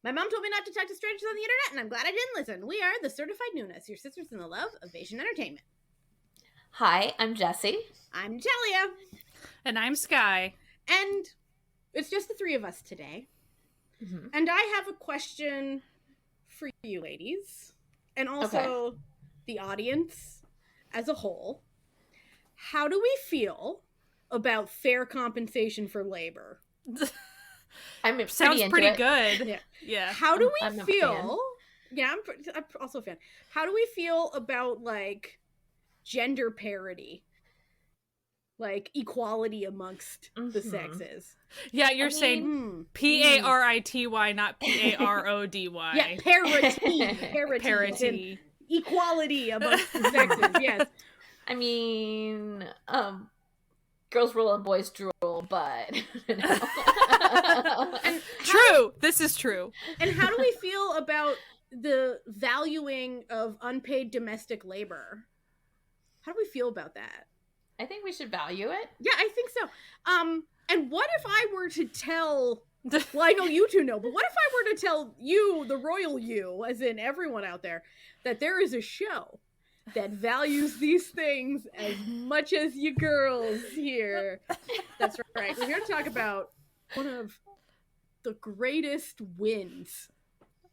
My mom told me not to talk to strangers on the internet, and I'm glad I didn't listen. We are the Certified Nunas, your sisters in the love of Asian entertainment. Hi, I'm Jessie. I'm Natalia. And I'm Sky. And it's just the three of us today. Mm-hmm. And I have a question for you ladies, and also the audience as a whole. How do we feel about fair compensation for labor? Sounds pretty good. Yeah. How do we feel? Yeah, I'm also a fan. How do we feel about, like, gender parity? Like, equality amongst the sexes. Yeah, you're saying Parity, not Parody. Yeah, parity. Equality amongst the sexes, yes. I mean, girls rule and boys drool, but... This is true. And how do we feel about the valuing of unpaid domestic labor? How do we feel about that? I think we should value it. Yeah, I think so. And what if I were to tell... Well, I know you two know, but what if I were to tell you, the royal you, as in everyone out there, that there is a show that values these things as much as you girls here? That's right. We're here to talk about one of the greatest wins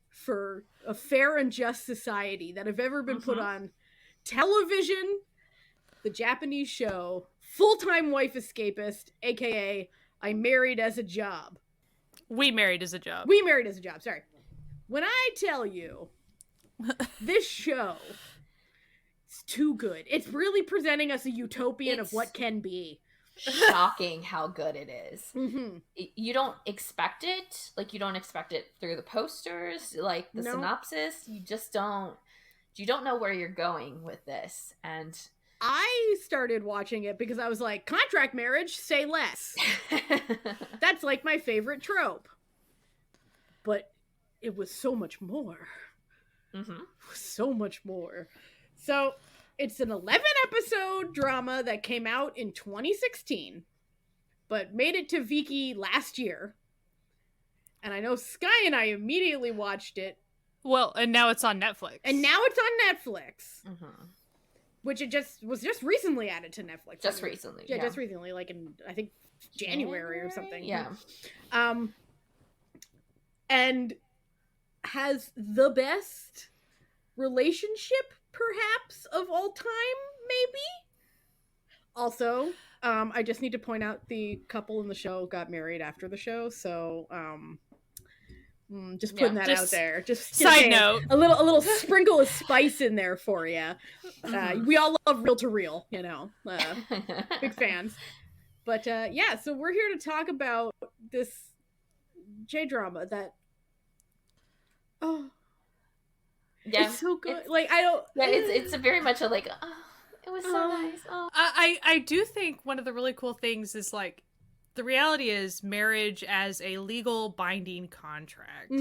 for a fair and just society that have ever been put on television. The Japanese show, Time Wife Escapist, aka I Married as a Job. We Married as a Job. Sorry. When I tell you, this show is too good. It's really presenting us a utopian of what can be. Shocking how good it is. Mm-hmm. You don't expect it. Like, you don't expect it through the posters, like the synopsis. You just don't. You don't know where you're going with this. And I started watching it because I was like, contract marriage, say less. That's like my favorite trope. But it was so much more. Mm-hmm. It was so much more. So it's an 11-episode drama that came out in 2016, but made it to Viki last year. And I know Sky and I immediately watched it. Well, and now it's on Netflix. Mm-hmm. Which was just recently added to Netflix. Just recently. Yeah, just recently, like in, I think, January or something. Yeah. And has the best relationship, perhaps, of all time, maybe? Also, I just need to point out the couple in the show got married after the show, so, just putting that out there. Just side note, a little sprinkle of spice in there for you. We all love reel to reel, you know, big fans. But yeah, so we're here to talk about this J-drama that it's so good. It's a very much a like, it was so nice. I do think one of the really cool things is, like, the reality is marriage as a legal binding contract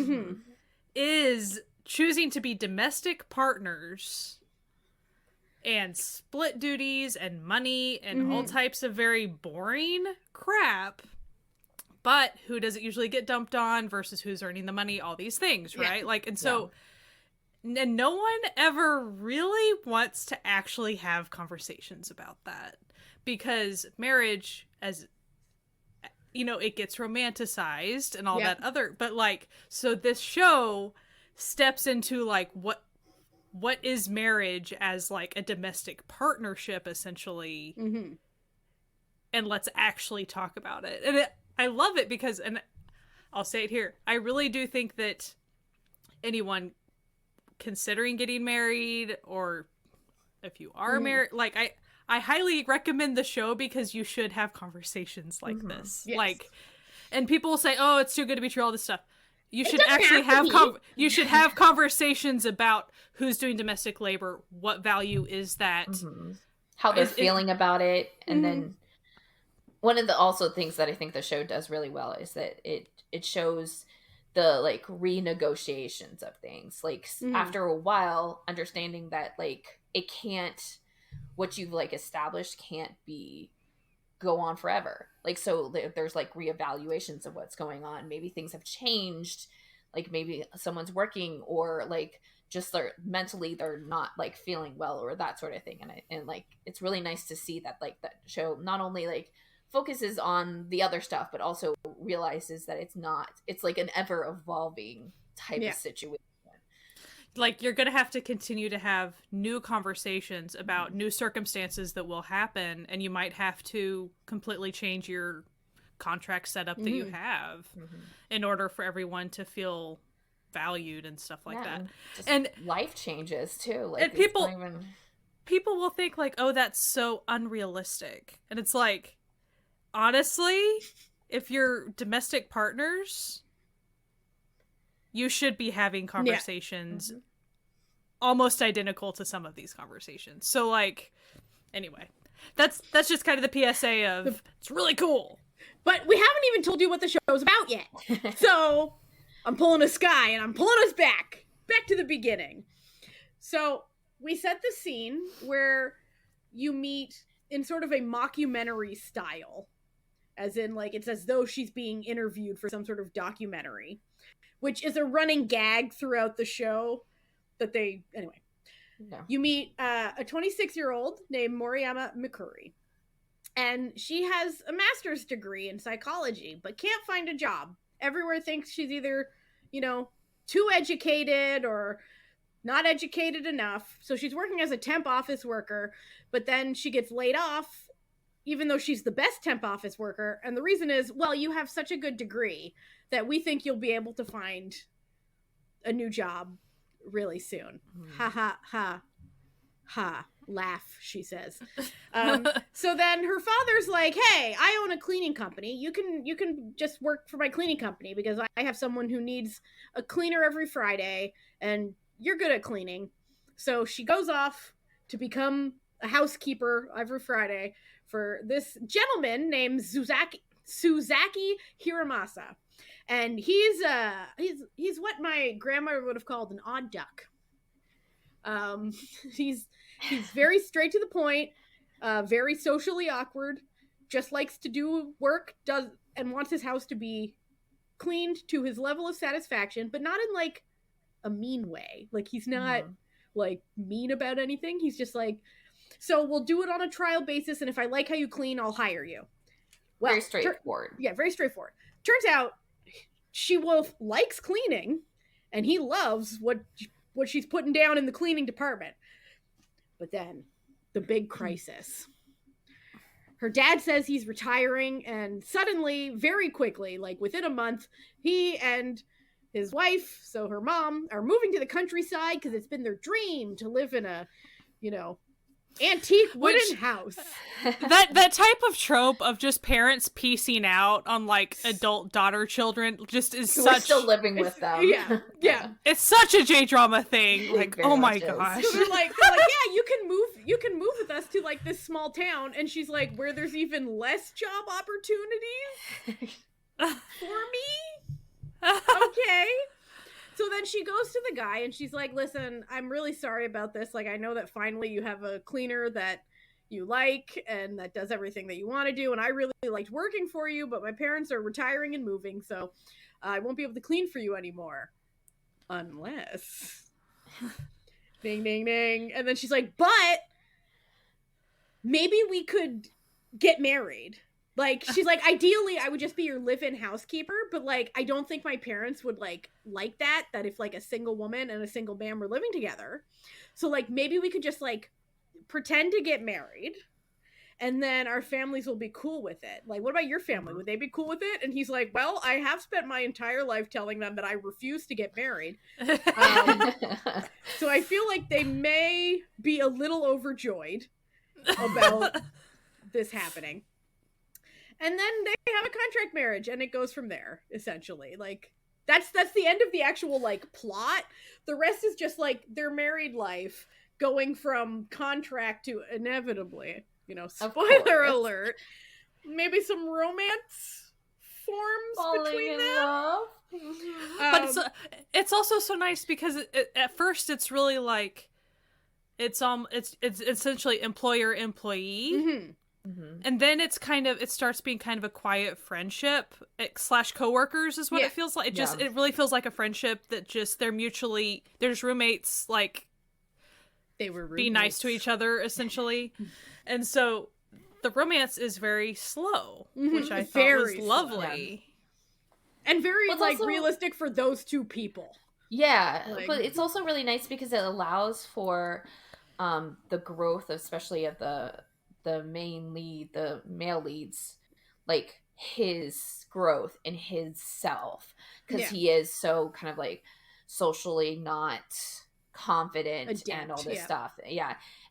is choosing to be domestic partners and split duties and money and all types of very boring crap. But who does it usually get dumped on versus who's earning the money, all these things, right? Like, and so and no one ever really wants to actually have conversations about that, because marriage, as you know, it gets romanticized and all that other, but like, so this show steps into like what is marriage as like a domestic partnership, essentially, and let's actually talk about it. And I love it because, and I'll say it here, I really do think that anyone considering getting married, or if you are married, like I highly recommend the show because you should have conversations like this. Yes. Like, and people will say, "Oh, it's too good to be true," all this stuff. You should actually have conversations about who's doing domestic labor, what value is that, how they're feeling about it, and then one of the also things that I think the show does really well is that it shows the like renegotiations of things, like after a while, understanding that like it can't, what you've like established can't be go on forever. Like, so there's like reevaluations of what's going on. Maybe things have changed. like maybe someone's working, or like just mentally they're not like feeling well, or that sort of thing. And like it's really nice to see that like that show not only like focuses on the other stuff, but also realizes that it's like an ever evolving type of situation. Like, you're gonna have to continue to have new conversations about new circumstances that will happen, and you might have to completely change your contract setup that you have in order for everyone to feel valued and stuff like that. And life changes too. Like, and people will think like, oh, that's so unrealistic. And it's like, honestly, if you're domestic partners, you should be having conversations almost identical to some of these conversations. So like, anyway, that's just kind of the PSA of it's really cool. But we haven't even told you what the show's about yet. So I'm pulling a Sky and I'm pulling us back to the beginning. So we set the scene where you meet in sort of a mockumentary style, as in like it's as though she's being interviewed for some sort of documentary, which is a running gag throughout the show that they, anyway. No. You meet a 26-year-old named Moriyama Mikuri. And she has a master's degree in psychology, but can't find a job. Everywhere thinks she's either, you know, too educated or not educated enough. So she's working as a temp office worker, but then she gets laid off, even though she's the best temp office worker. And the reason is, well, you have such a good degree that we think you'll be able to find a new job really soon. Ha ha ha ha. Laugh, she says. So then her father's like, hey, I own a cleaning company. You can just work for my cleaning company because I have someone who needs a cleaner every Friday and you're good at cleaning. So she goes off to become a housekeeper every Friday for this gentleman named Suzaki Hiramasa. And he's what my grandmother would have called an odd duck. He's very straight to the point, very socially awkward, just likes to do work, and wants his house to be cleaned to his level of satisfaction, but not in like a mean way. Like he's not like mean about anything. He's just like, so we'll do it on a trial basis, and if I like how you clean, I'll hire you. Well, very straightforward. Very straightforward. Turns out she likes cleaning, and he loves what she's putting down in the cleaning department. But then, the big crisis. Her dad says he's retiring, and suddenly, very quickly, like within a month, he and his wife, so her mom, are moving to the countryside because it's been their dream to live in a, you know, antique wooden house. That type of trope of just parents piecing out on like adult daughter children just is We're still living with them. Yeah. It's such a J-drama thing. Like, oh my gosh. So they're like, yeah, you can move with us to like this small town, and she's like, where there's even less job opportunities for me? Okay. So then she goes to the guy and she's like, listen, I'm really sorry about this. Like, I know that finally you have a cleaner that you like and that does everything that you want to do. And I really liked working for you, but my parents are retiring and moving. So I won't be able to clean for you anymore. Unless. Ding, ding, ding. And then she's like, but maybe we could get married. Like, she's like, ideally, I would just be your live-in housekeeper, but, like, I don't think my parents would, like that if, like, a single woman and a single man were living together. So, like, maybe we could just, like, pretend to get married, and then our families will be cool with it. Like, what about your family? Would they be cool with it? And he's like, well, I have spent my entire life telling them that I refuse to get married. So I feel like they may be a little overjoyed about this happening. And then they have a contract marriage, and it goes from there, essentially. Like, that's the end of the actual, like, plot. The rest is just, like, their married life going from contract to inevitably, you know, spoiler alert, maybe some romance forms between them. But it's also so nice because at first it's really, like, it's essentially employer-employee. Mm-hmm. And then it starts being kind of a quiet friendship / coworkers is what it feels like. It really feels like a friendship that just they're just roommates, like they were roommates. Be nice to each other essentially. And so the romance is very slow, which I thought was lovely. And very also realistic for those two people. Yeah, but it's also really nice because it allows for the growth, especially of the main lead, the male leads, like his growth in his self, because he is so kind of like socially not confident and all this stuff.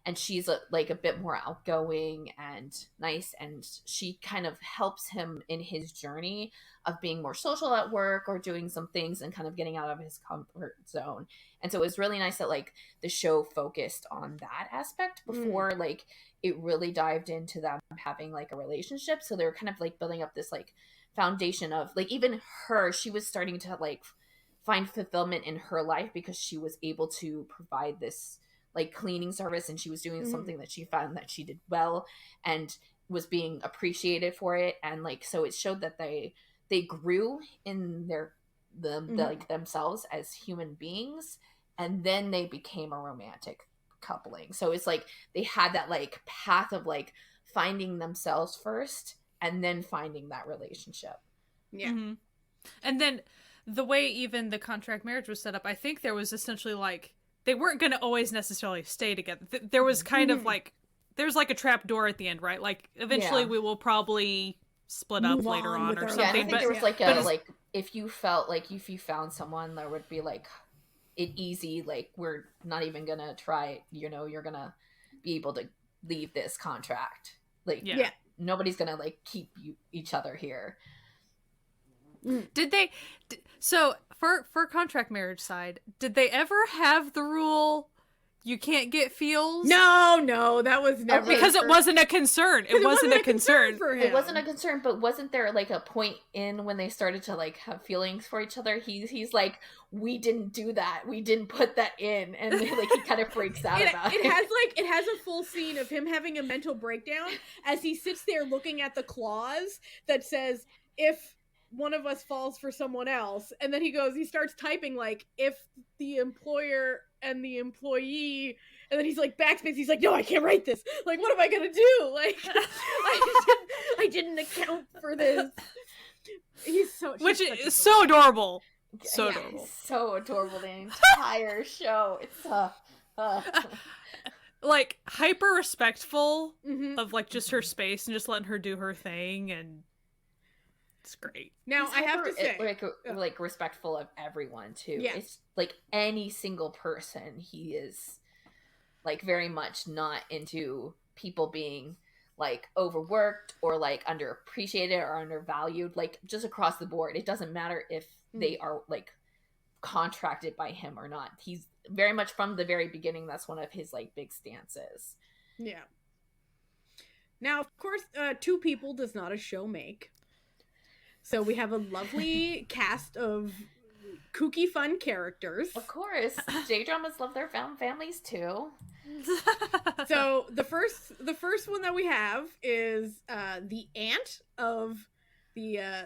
And she's like a bit more outgoing and nice, and she kind of helps him in his journey of being more social at work or doing some things and kind of getting out of his comfort zone. And so it was really nice that like the show focused on that aspect before like it really dived into them having like a relationship. So they were kind of like building up this like foundation of like, even her, she was starting to like find fulfillment in her life because she was able to provide this like cleaning service, and she was doing something that she found that she did well and was being appreciated for it. And like, so it showed that they grew in like themselves as human beings, and then they became a romantic coupling. So it's like they had that like path of like finding themselves first and then finding that relationship. And then the way even the contract marriage was set up, I think there was essentially like they weren't going to always necessarily stay together. There was kind of like there's like a trap door at the end, right? Like eventually we will probably split up later on or something. Yeah, and I think there was like a like if you found someone that would be like it easy, like we're not even gonna try, you're gonna be able to leave this contract, like nobody's gonna like keep each other here. Did they so for contract marriage side, did they ever have the rule you can't get feels? No, that was never because it wasn't a concern. It wasn't a concern for him. It wasn't a concern, but wasn't there like a point in when they started to like have feelings for each other? He's like, we didn't do that. We didn't put that in, and like he kind of freaks out about it. It has a full scene of him having a mental breakdown as he sits there looking at the clause that says if one of us falls for someone else, and then he starts typing like if the employer and the employee, and then he's like backspace, he's like, no, I can't write this, like what am I gonna do, like I didn't account for this. Which is so adorable, adorable, so adorable. The entire show, it's like hyper respectful of like just her space and just letting her do her thing, and it's great. Now I have to say, like respectful of everyone too. Yeah. It's like any single person. He is like very much not into people being like overworked or like underappreciated or undervalued. Like just across the board, it doesn't matter if they are like contracted by him or not. He's very much from the very beginning. That's one of his like big stances. Yeah. Now, of course, two people does not a show make. So we have a lovely cast of kooky, fun characters. Of course, J-dramas love their families too. So the first one that we have is the aunt of Mikuri,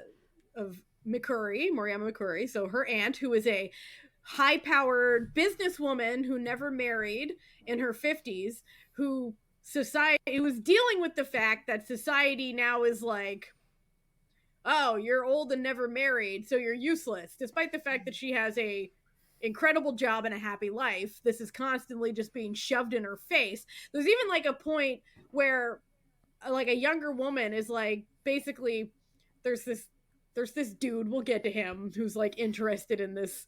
Moriyama Mikuri. So her aunt, who is a high-powered businesswoman who never married in her 50s, who was dealing with the fact that society now is like, oh, you're old and never married, so you're useless. Despite the fact that she has a incredible job and a happy life, this is constantly just being shoved in her face. There's even like a point where like a younger woman is like, basically there's this dude, we'll get to him, who's like interested in this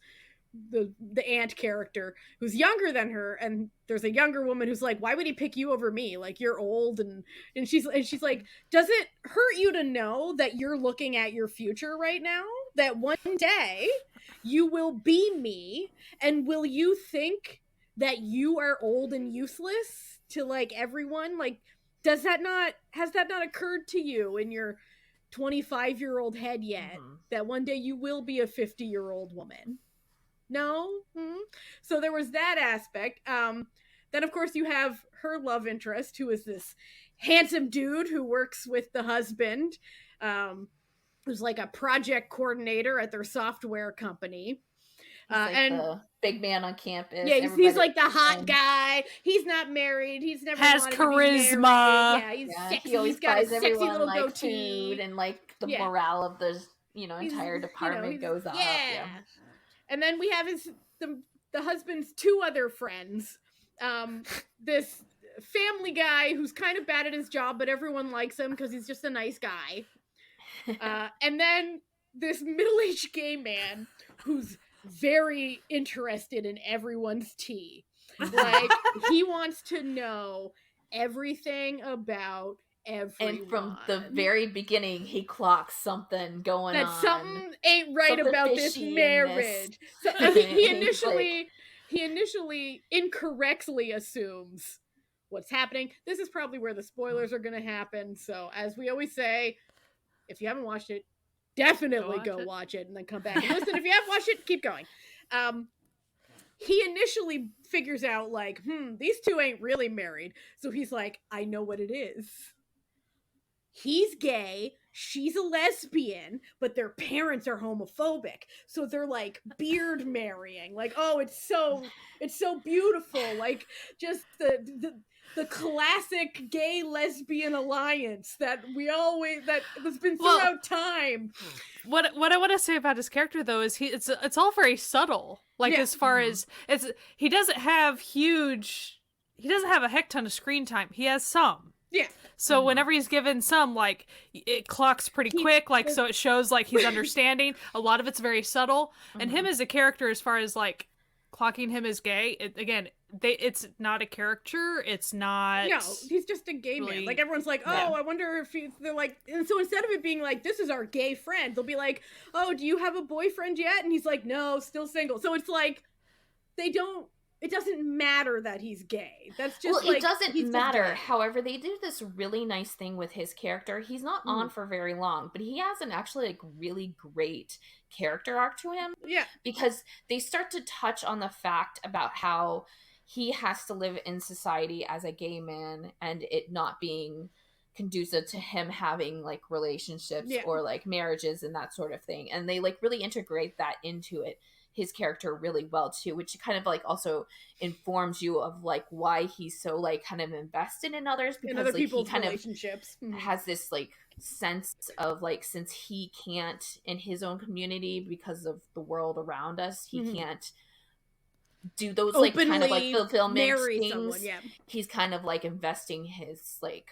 the aunt character who's younger than her, and there's a younger woman who's like, why would he pick you over me, like you're old, and she's like, does it hurt you to know that you're looking at your future right now, that one day you will be me, and will you think that you are old and useless to like everyone? Like, has that not occurred to you in your 25-year-old head yet, that one day you will be a 50-year-old woman? No? So there was that aspect. Then, of course, you have her love interest, who is this handsome dude who works with the husband, who's like a project coordinator at their software company. He's like and the big man on campus. yeah, he's like the hot guy. He's not married. He's never has wanted charisma. To be married. Yeah, he's sexy. He always he's got a buys sexy everyone little like goatee. food, and like the morale of the entire department goes up. Yeah. And then we have the husband's two other friends. This family guy who's kind of bad at his job, but everyone likes him because he's just a nice guy. And then this middle-aged gay man who's very interested in everyone's tea. Like, he wants to know everything about everyone. And from the very beginning, he clocks something going on. That something ain't right about this marriage. So he initially incorrectly assumes what's happening. This is probably where the spoilers are going to happen. So, as we always say, if you haven't watched it, definitely go watch it and then come back and listen. If you haven't watched it, keep going. He initially figures out, like, these two ain't really married. So he's like, I know what it is. He's gay, she's a lesbian, but their parents are homophobic. So they're like beard marrying. Like, oh, it's so beautiful. Like, just the classic gay lesbian alliance that has been throughout time. What I want to say about his character though is it's all very subtle. Like, as far as he doesn't have a heck ton of screen time. He has some. Yeah. So whenever he's given some, like, it clocks pretty quick, like, so it shows like he's understanding. A lot of it's very subtle. And him as a character, as far as like clocking him as gay, it's not a caricature. It's not. No, he's just a gay man. Like, everyone's like, oh, I wonder if they're like, and so instead of it being like, this is our gay friend, they'll be like, oh, do you have a boyfriend yet? And he's like, no, still single. So it's like, it doesn't matter that he's gay. That's just it doesn't matter. However, they do this really nice thing with his character. He's not on for very long, but he has an actually like really great character arc to him. Yeah. Because they start to touch on the fact about how he has to live in society as a gay man and it not being conducive to him having like relationships or like marriages and that sort of thing. And they like really integrate that into his character really well too, which kind of like also informs you of like why he's so like kind of invested in others, because other like people's he kind relationships of has this like sense of like, since he can't in his own community because of the world around us, he can't do those like kind of like fulfillment things. He's kind of like investing his like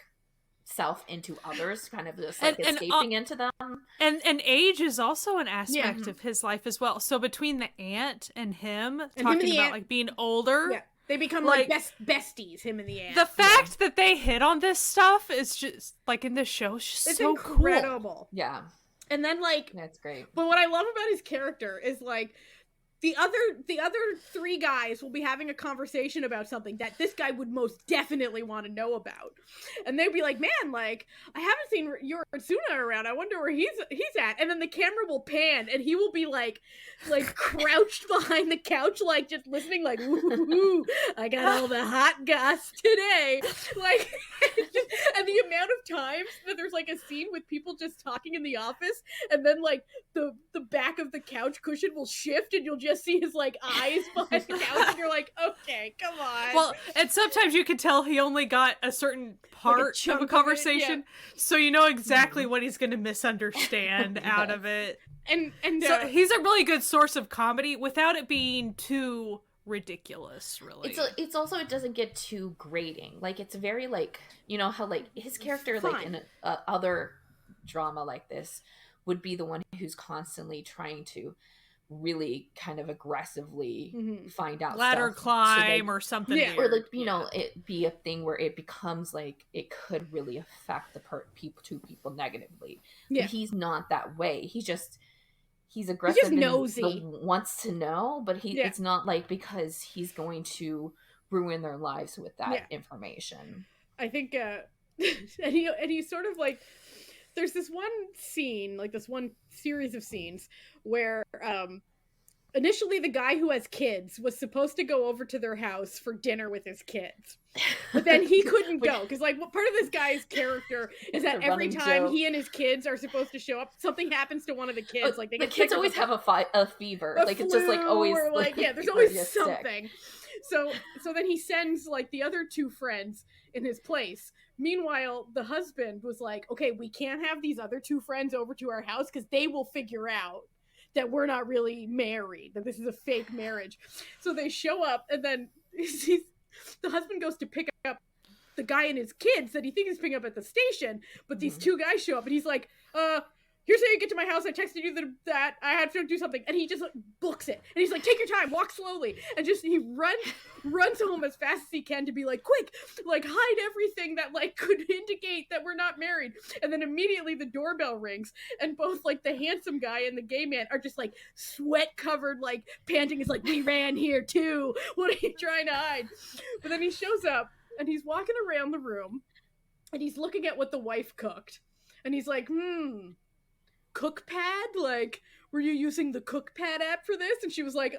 self into others, kind of just like escaping into them. And age is also an aspect of his life as well. So between the aunt and him talking about like being older, they become like besties, him and the aunt. The fact that they hit on this stuff is just like in this show, it's so incredible. Cool. Yeah. And then like that's great. But what I love about his character is like the other three guys will be having a conversation about something that this guy would most definitely want to know about. And they'd be like, man, like, I haven't seen your Suna around. I wonder where he's at. And then the camera will pan and he will be like crouched behind the couch, like just listening, like, ooh, I got all the hot goss today. Like, and the amount of times that there's like a scene with people just talking in the office and then like the back of the couch cushion will shift and you'll just see his like eyes behind the couch and you're like, okay, come on. Well, and sometimes you can tell he only got a certain part of a conversation, so you know exactly what he's going to misunderstand out of it. And so he's a really good source of comedy without it being too ridiculous, really. It's also, it doesn't get too grating. Like, it's very like, you know how like his character like in other drama like this would be the one who's constantly trying to really kind of aggressively find out ladder stuff climb or something weird. Or like, you know, it be a thing where it becomes like it could really affect the two people negatively. But he's not that way. He's aggressive, he's just nosy, wants to know, but it's not like because he's going to ruin their lives with that information. I think and he's sort of like, there's this one scene, like this one series of scenes where initially the guy who has kids was supposed to go over to their house for dinner with his kids. But then he couldn't go because, like, part of this guy's character is that every time he and his kids are supposed to show up, something happens to one of the kids. Like, they get kids always have a fever, like it's just like always or, like yeah, there's always something. So then he sends like the other two friends in his place. Meanwhile, the husband was like, "Okay, we can't have these other two friends over to our house because they will figure out that we're not really married, that this is a fake marriage." So they show up, and then the husband goes to pick up the guy and his kids that he thinks is picking up at the station, but these two guys show up, and he's like, here's how you get to my house. I texted you that I had to do something. And he just like, books it. And he's like, take your time, walk slowly. And just, he runs home as fast as he can to be like, quick, like hide everything that like could indicate that we're not married. And then immediately the doorbell rings, and both like the handsome guy and the gay man are just like sweat covered, like panting. It's like, we ran here too. What are you trying to hide? But then he shows up and he's walking around the room and he's looking at what the wife cooked. And he's like, Cookpad? Like, were you using the Cookpad app for this? And she was like,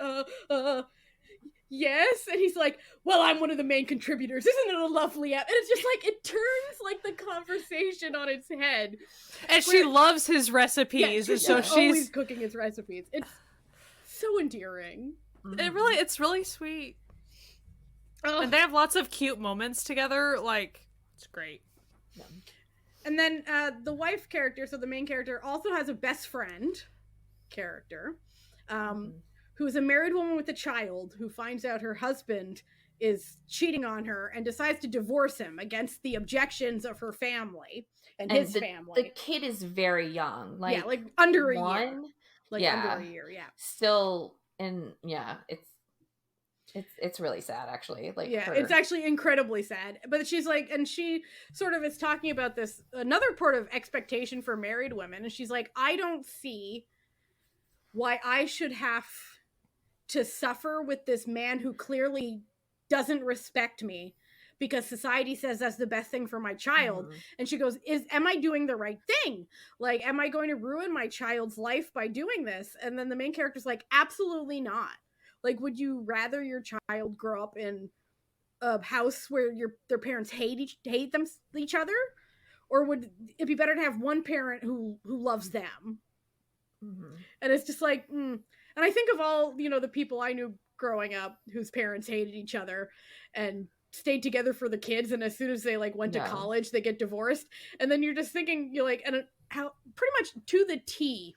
yes. And he's like, well, I'm one of the main contributors. Isn't it a lovely app? And it's just like, it turns like the conversation on its head. And she loves his recipes. Yeah, and so she's always cooking his recipes. It's so endearing. It's really sweet. Oh. And they have lots of cute moments together. Like, it's great. Yeah. And then the wife character, so the main character, also has a best friend character, who's a married woman with a child who finds out her husband is cheating on her and decides to divorce him against the objections of her family and his family. The kid is very young. Like, like under a year. Like under a year, Still, it's really sad, actually. Like, it's actually incredibly sad. But she's like, and she sort of is talking about this, another part of expectation for married women. And she's like, I don't see why I should have to suffer with this man who clearly doesn't respect me because society says that's the best thing for my child. And she goes, am I doing the right thing? Like, am I going to ruin my child's life by doing this? And then the main character's like, absolutely not. Like, would you rather your child grow up in a house where their parents hate each other? Or would it be better to have one parent who loves them? And it's just like, And I think of all, the people I knew growing up whose parents hated each other and stayed together for the kids. And as soon as they like went to college, they get divorced. And then you're just thinking, you're like, and how pretty much to the T,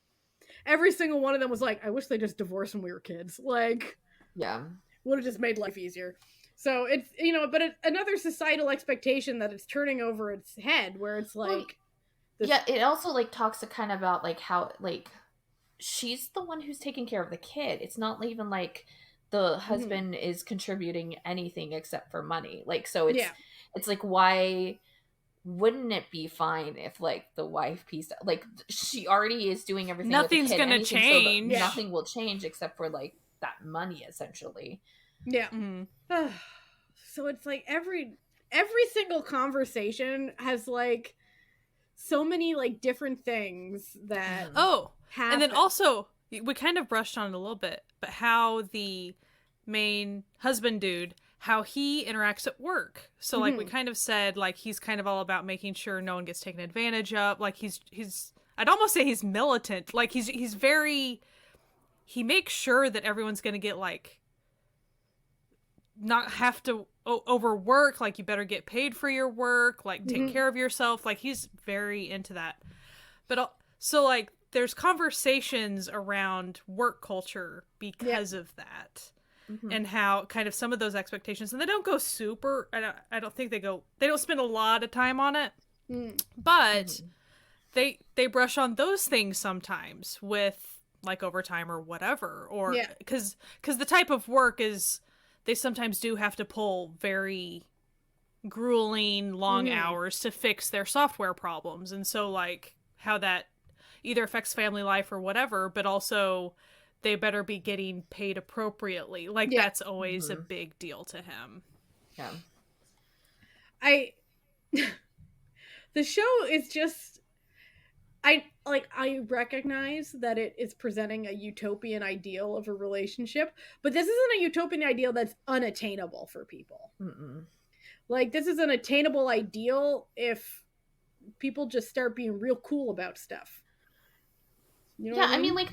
every single one of them was like, I wish they just divorced when we were kids. Like, would have just made life easier. So it's, but it's another societal expectation that it's turning over its head where it's like. It also like talks to kind of about like how like she's the one who's taking care of the kid. It's not even like the husband is contributing anything except for money. Like, so it's like, why wouldn't it be fine if like the wife piece, like she already is doing everything. Nothing's with the kid, gonna change. So nothing will change except for like that money, essentially. So it's like every single conversation has like so many like different things that happen. And then also we kind of brushed on it a little bit, but how the main husband dude, how he interacts at work. So like we kind of said, like he's kind of all about making sure no one gets taken advantage of. Like he's I'd almost say he's militant. Like he's very, he makes sure that everyone's going to get like, not have to overwork. Like you better get paid for your work, like take care of yourself. Like he's very into that. But so like there's conversations around work culture because of that. And how kind of some of those expectations, and they don't go super, I don't think they don't spend a lot of time on it, but they brush on those things sometimes with like overtime or whatever, or because the type of work is, they sometimes do have to pull very grueling long hours to fix their software problems. And so like how that either affects family life or whatever, but also they better be getting paid appropriately. Like that's always a big deal to him. The show is just, I recognize that it is presenting a utopian ideal of a relationship, but this isn't a utopian ideal that's unattainable for people. Mm-mm. Like, this is an attainable ideal if people just start being real cool about stuff. You know Yeah, what I mean? like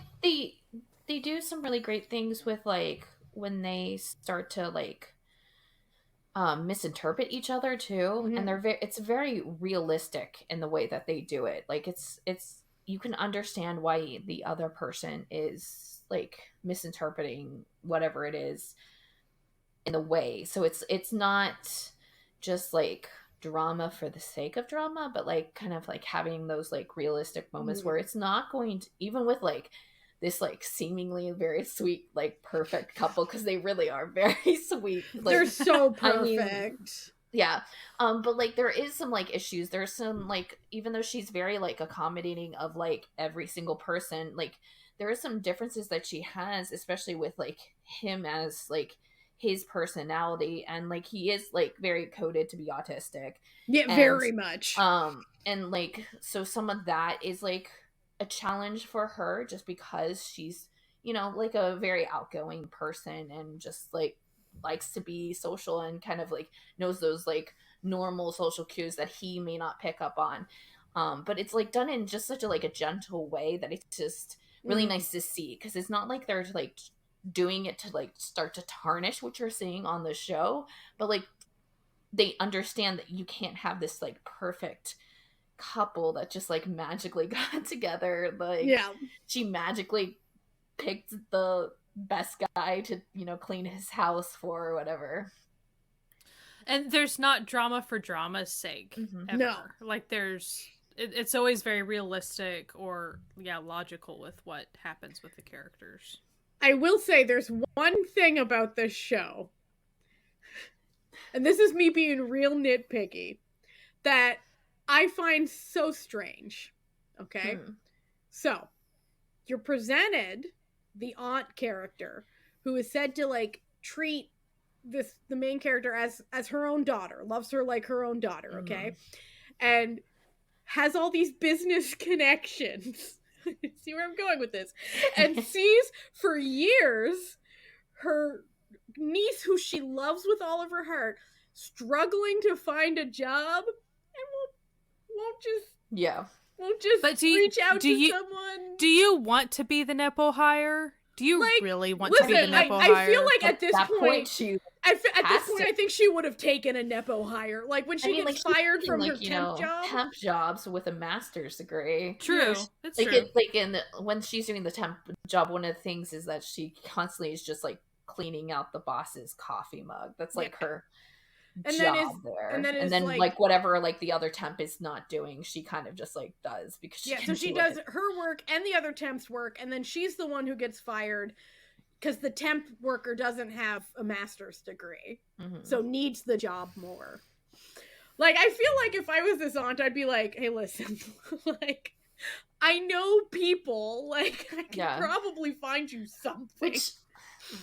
they do some really great things with like when they start to like misinterpret each other too, and it's very realistic in the way that they do it. Like it's you can understand why the other person is like misinterpreting whatever it is in the way. So it's not just like drama for the sake of drama, but like kind of like having those like realistic moments where it's not going to, even with like this like seemingly very sweet like perfect couple, because they really are very sweet, like, they're so perfect. I mean, yeah, but like there is some like issues. There's some like, even though she's very like accommodating of like every single person, like there is some differences that she has, especially with like him as like his personality, and like he is like very coded to be autistic. Yeah, and, very much. And like so some of that is like a challenge for her, just because she's, you know, like a very outgoing person and just like likes to be social and kind of like knows those like normal social cues that he may not pick up on. But it's like done in just such a like a gentle way that it's just really nice to see, because it's not like they're like doing it to like start to tarnish what you're seeing on the show, but like they understand that you can't have this like perfect couple that just like magically got together. Like, yeah, she magically picked the best guy to, you know, clean his house for or whatever. And there's not drama for drama's sake ever. No, like there's it's always very realistic or logical with what happens with the characters. I will say there's one thing about this show, and this is me being real nitpicky, that I find so strange. Okay? So, you're presented the aunt character, who is said to like treat the main character as her own daughter, loves her like her own daughter, okay? And has all these business connections. See where I'm going with this? And sees for years her niece, who she loves with all of her heart, struggling to find a job, and won't just reach out to someone. Do you want to be the Nepo hire? Do you like, really want to be the Nepo hire? I feel like at this point I think she would have taken a Nepo hire. Like when she gets fired from her temp jobs with a master's degree. True, it's true. When she's doing the temp job, one of the things is that she constantly is just like cleaning out the boss's coffee mug. That's like her job there. And then like whatever like the other temp is not doing, she kind of just like does, because she does her work and the other temp's work, and then she's the one who gets fired because the temp worker doesn't have a master's degree, so needs the job more. Like, I feel like if I was this aunt, I'd be like, hey, listen, like, I know people, like, I can probably find you something.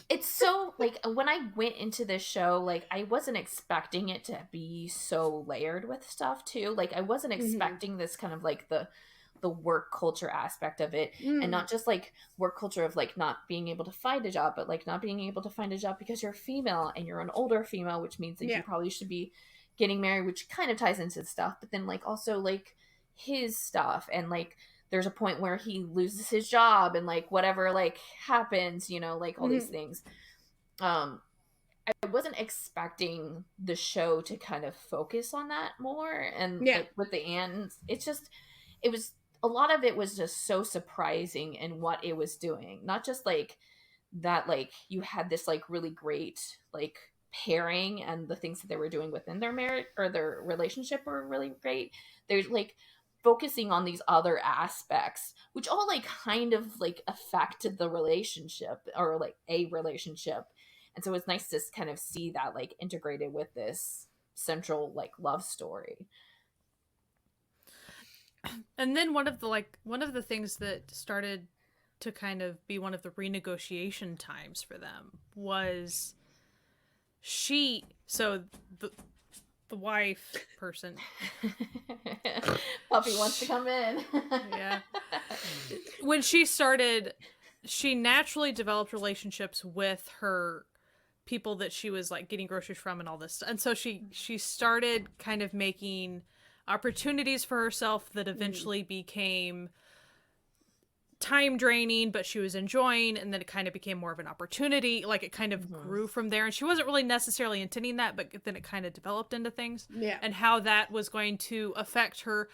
It's so, like, when I went into this show, like, I wasn't expecting it to be so layered with stuff, too. Like, I wasn't expecting this kind of, like, the work culture aspect of it, and not just, like, work culture of, like, not being able to find a job, but, like, not being able to find a job because you're female, and you're an older female, which means that you probably should be getting married, which kind of ties into stuff, but then, like, also, like, his stuff, and, like, there's a point where he loses his job and like whatever like happens, you know, like all these things. I wasn't expecting the show to kind of focus on that more, and like, with the ends, it was a lot of it was just so surprising in what it was doing. Not just like that, like you had this like really great like pairing, and the things that they were doing within their marriage or their relationship were really great. There's like focusing on these other aspects, which all like kind of like affected the relationship or like a relationship. And so it's nice to kind of see that like integrated with this central like love story. And then one of the things that started to kind of be one of the renegotiation times for them was the wife person. Puppy wants to come in. Yeah. When she started, she naturally developed relationships with her people that she was like getting groceries from and all this. And so she started kind of making opportunities for herself that eventually became time draining, but she was enjoying, and then it kind of became more of an opportunity. Like it kind of grew from there, and she wasn't really necessarily intending that, but then it kind of developed into things. Yeah. And how that was going to affect her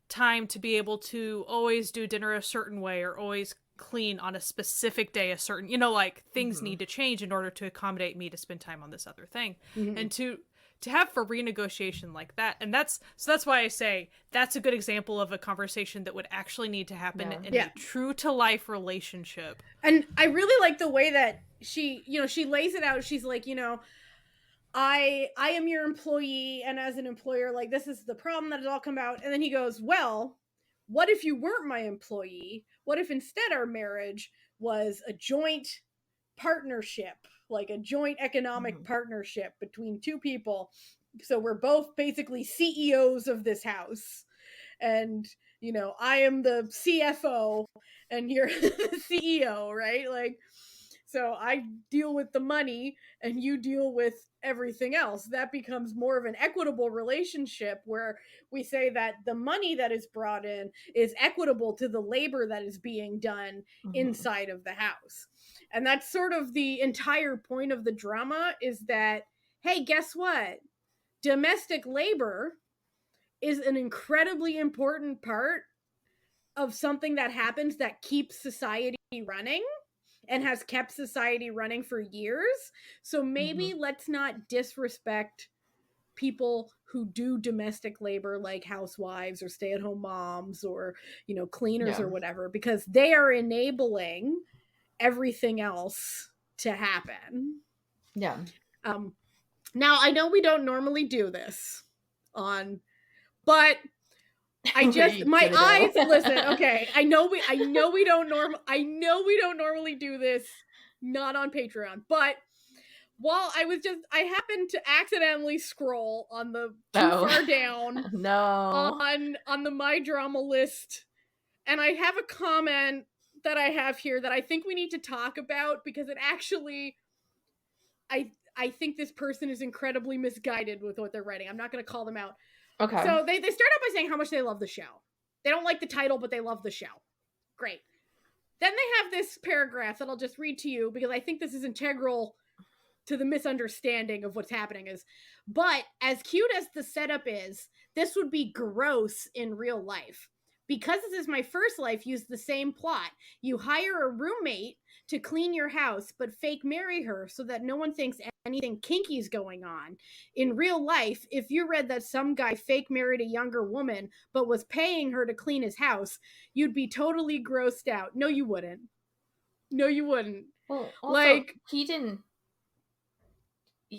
time to be able to always do dinner a certain way or always clean on a specific day a certain, you know, like things need to change in order to accommodate me to spend time on this other thing. And to have for renegotiation like that, and that's why I say that's a good example of a conversation that would actually need to happen in a true to life relationship. And I really like the way that she, you know, she lays it out. She's like, you know, I am your employee, and as an employer, like, this is the problem that has all come out. And then he goes, well, what if you weren't my employee? What if instead our marriage was a joint partnership, like a joint economic partnership between two people? So we're both basically CEOs of this house. And, you know, I am the CFO and you're the CEO, right? Like, so I deal with the money and you deal with everything else. That becomes more of an equitable relationship where we say that the money that is brought in is equitable to the labor that is being done inside of the house. And that's sort of the entire point of the drama, is that, hey, guess what? Domestic labor is an incredibly important part of something that happens that keeps society running and has kept society running for years. So maybe let's not disrespect people who do domestic labor, like housewives or stay-at-home moms or, you know, cleaners or whatever, because they are enabling everything else to happen. Yeah. Now I know we don't normally do this but I just, my eyes, listen, okay, I know we don't normally do this, not on Patreon, but while I happened to accidentally scroll on the far down on the My Drama list, and I have a comment that I have here that I think we need to talk about, because it actually, I think this person is incredibly misguided with what they're writing. I'm not going to call them out. Okay. So they start out by saying how much they love the show. They don't like the title, but they love the show. Great. Then they have this paragraph that I'll just read to you, because I think this is integral to the misunderstanding of what's happening. But as cute as the setup is, this would be gross in real life. Because this is my first life, use the same plot. You hire a roommate to clean your house, but fake marry her so that no one thinks anything kinky is going on. In real life, if you read that some guy fake married a younger woman, but was paying her to clean his house, you'd be totally grossed out. No, you wouldn't. No, you wouldn't. Well, also, like, he didn't...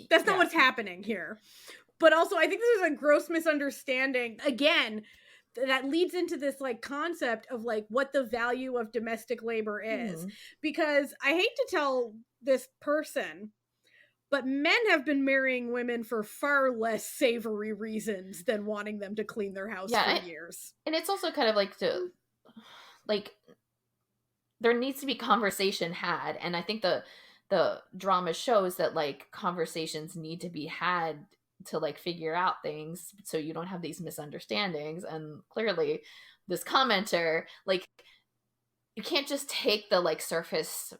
That's not what's happening here. But also, I think this is a gross misunderstanding. Again, that leads into this like concept of like what the value of domestic labor is. Because I hate to tell this person, but men have been marrying women for far less savory reasons than wanting them to clean their house for years. And it's also kind of like there needs to be conversation had, and I think the drama shows that like conversations need to be had to like figure out things so you don't have these misunderstandings. And clearly this commenter, like, you can't just take the like surface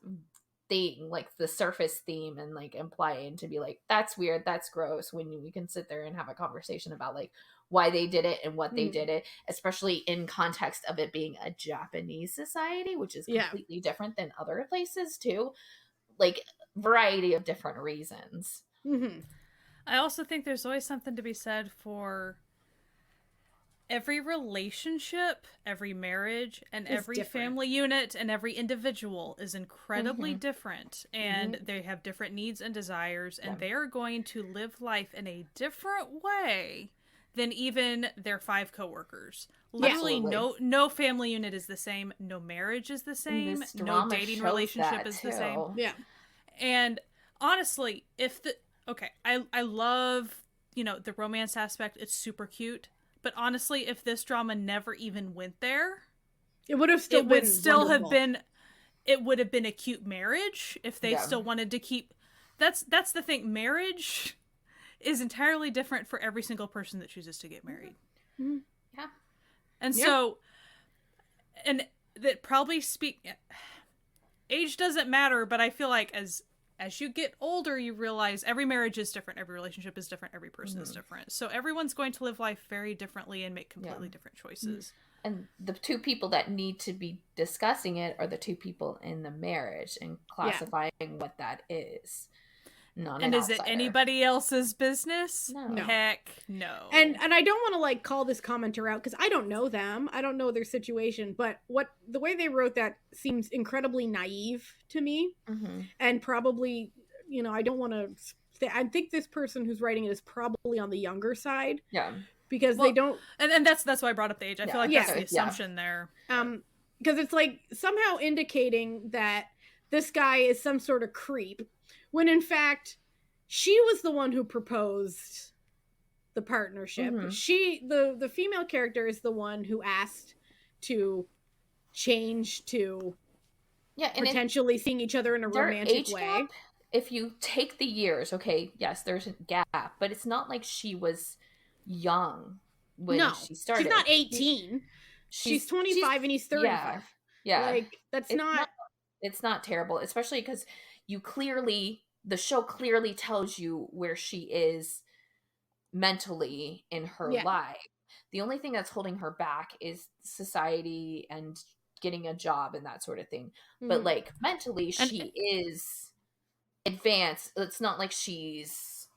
thing, like the surface theme, and like imply it to be like, that's weird, that's gross, when we can sit there and have a conversation about like why they did it and what they did it, especially in context of it being a Japanese society, which is completely different than other places too. Like, variety of different reasons. I also think there's always something to be said for every relationship, every marriage, and every family unit and every individual is incredibly different, and they have different needs and desires, and they are going to live life in a different way than even their 5 coworkers. Literally, no family unit is the same, no marriage is the same, no dating relationship is the same. Yeah. And honestly, I love, you know, the romance aspect, it's super cute. But honestly, if this drama never even went there, it would have still it been would still wonderful. have been, it would have been a cute marriage if they still wanted to keep. That's the thing. Marriage is entirely different for every single person that chooses to get married. Mm-hmm. Yeah. And so, and that probably age doesn't matter, but I feel like as you get older, you realize every marriage is different, every relationship is different, every person is different. So everyone's going to live life very differently and make completely different choices. And the two people that need to be discussing it are the two people in the marriage and classifying what that is. Not and an is outsider. It anybody else's business? No. Heck no. And I don't want to like call this commenter out because I don't know them. I don't know their situation, but the way they wrote that seems incredibly naive to me. Mm-hmm. And probably, you know, I don't want to say, I think this person who's writing it is probably on the younger side. Yeah. Because they don't, and that's why I brought up the age. I feel like that's the assumption there. Because it's like somehow indicating that this guy is some sort of creep, when in fact she was the one who proposed the partnership. Mm-hmm. The female character is the one who asked to change to potentially seeing each other in a romantic way. Gap, if you take the years, okay, yes, there's a gap, but it's not like she was young when she started. She's not 18. She's 25 and he's 35. Yeah. Like, that's it's not terrible, especially because the show clearly tells you where she is mentally in her life. The only thing that's holding her back is society and getting a job and that sort of thing. Mm-hmm. But like mentally, she is advanced. It's not like she's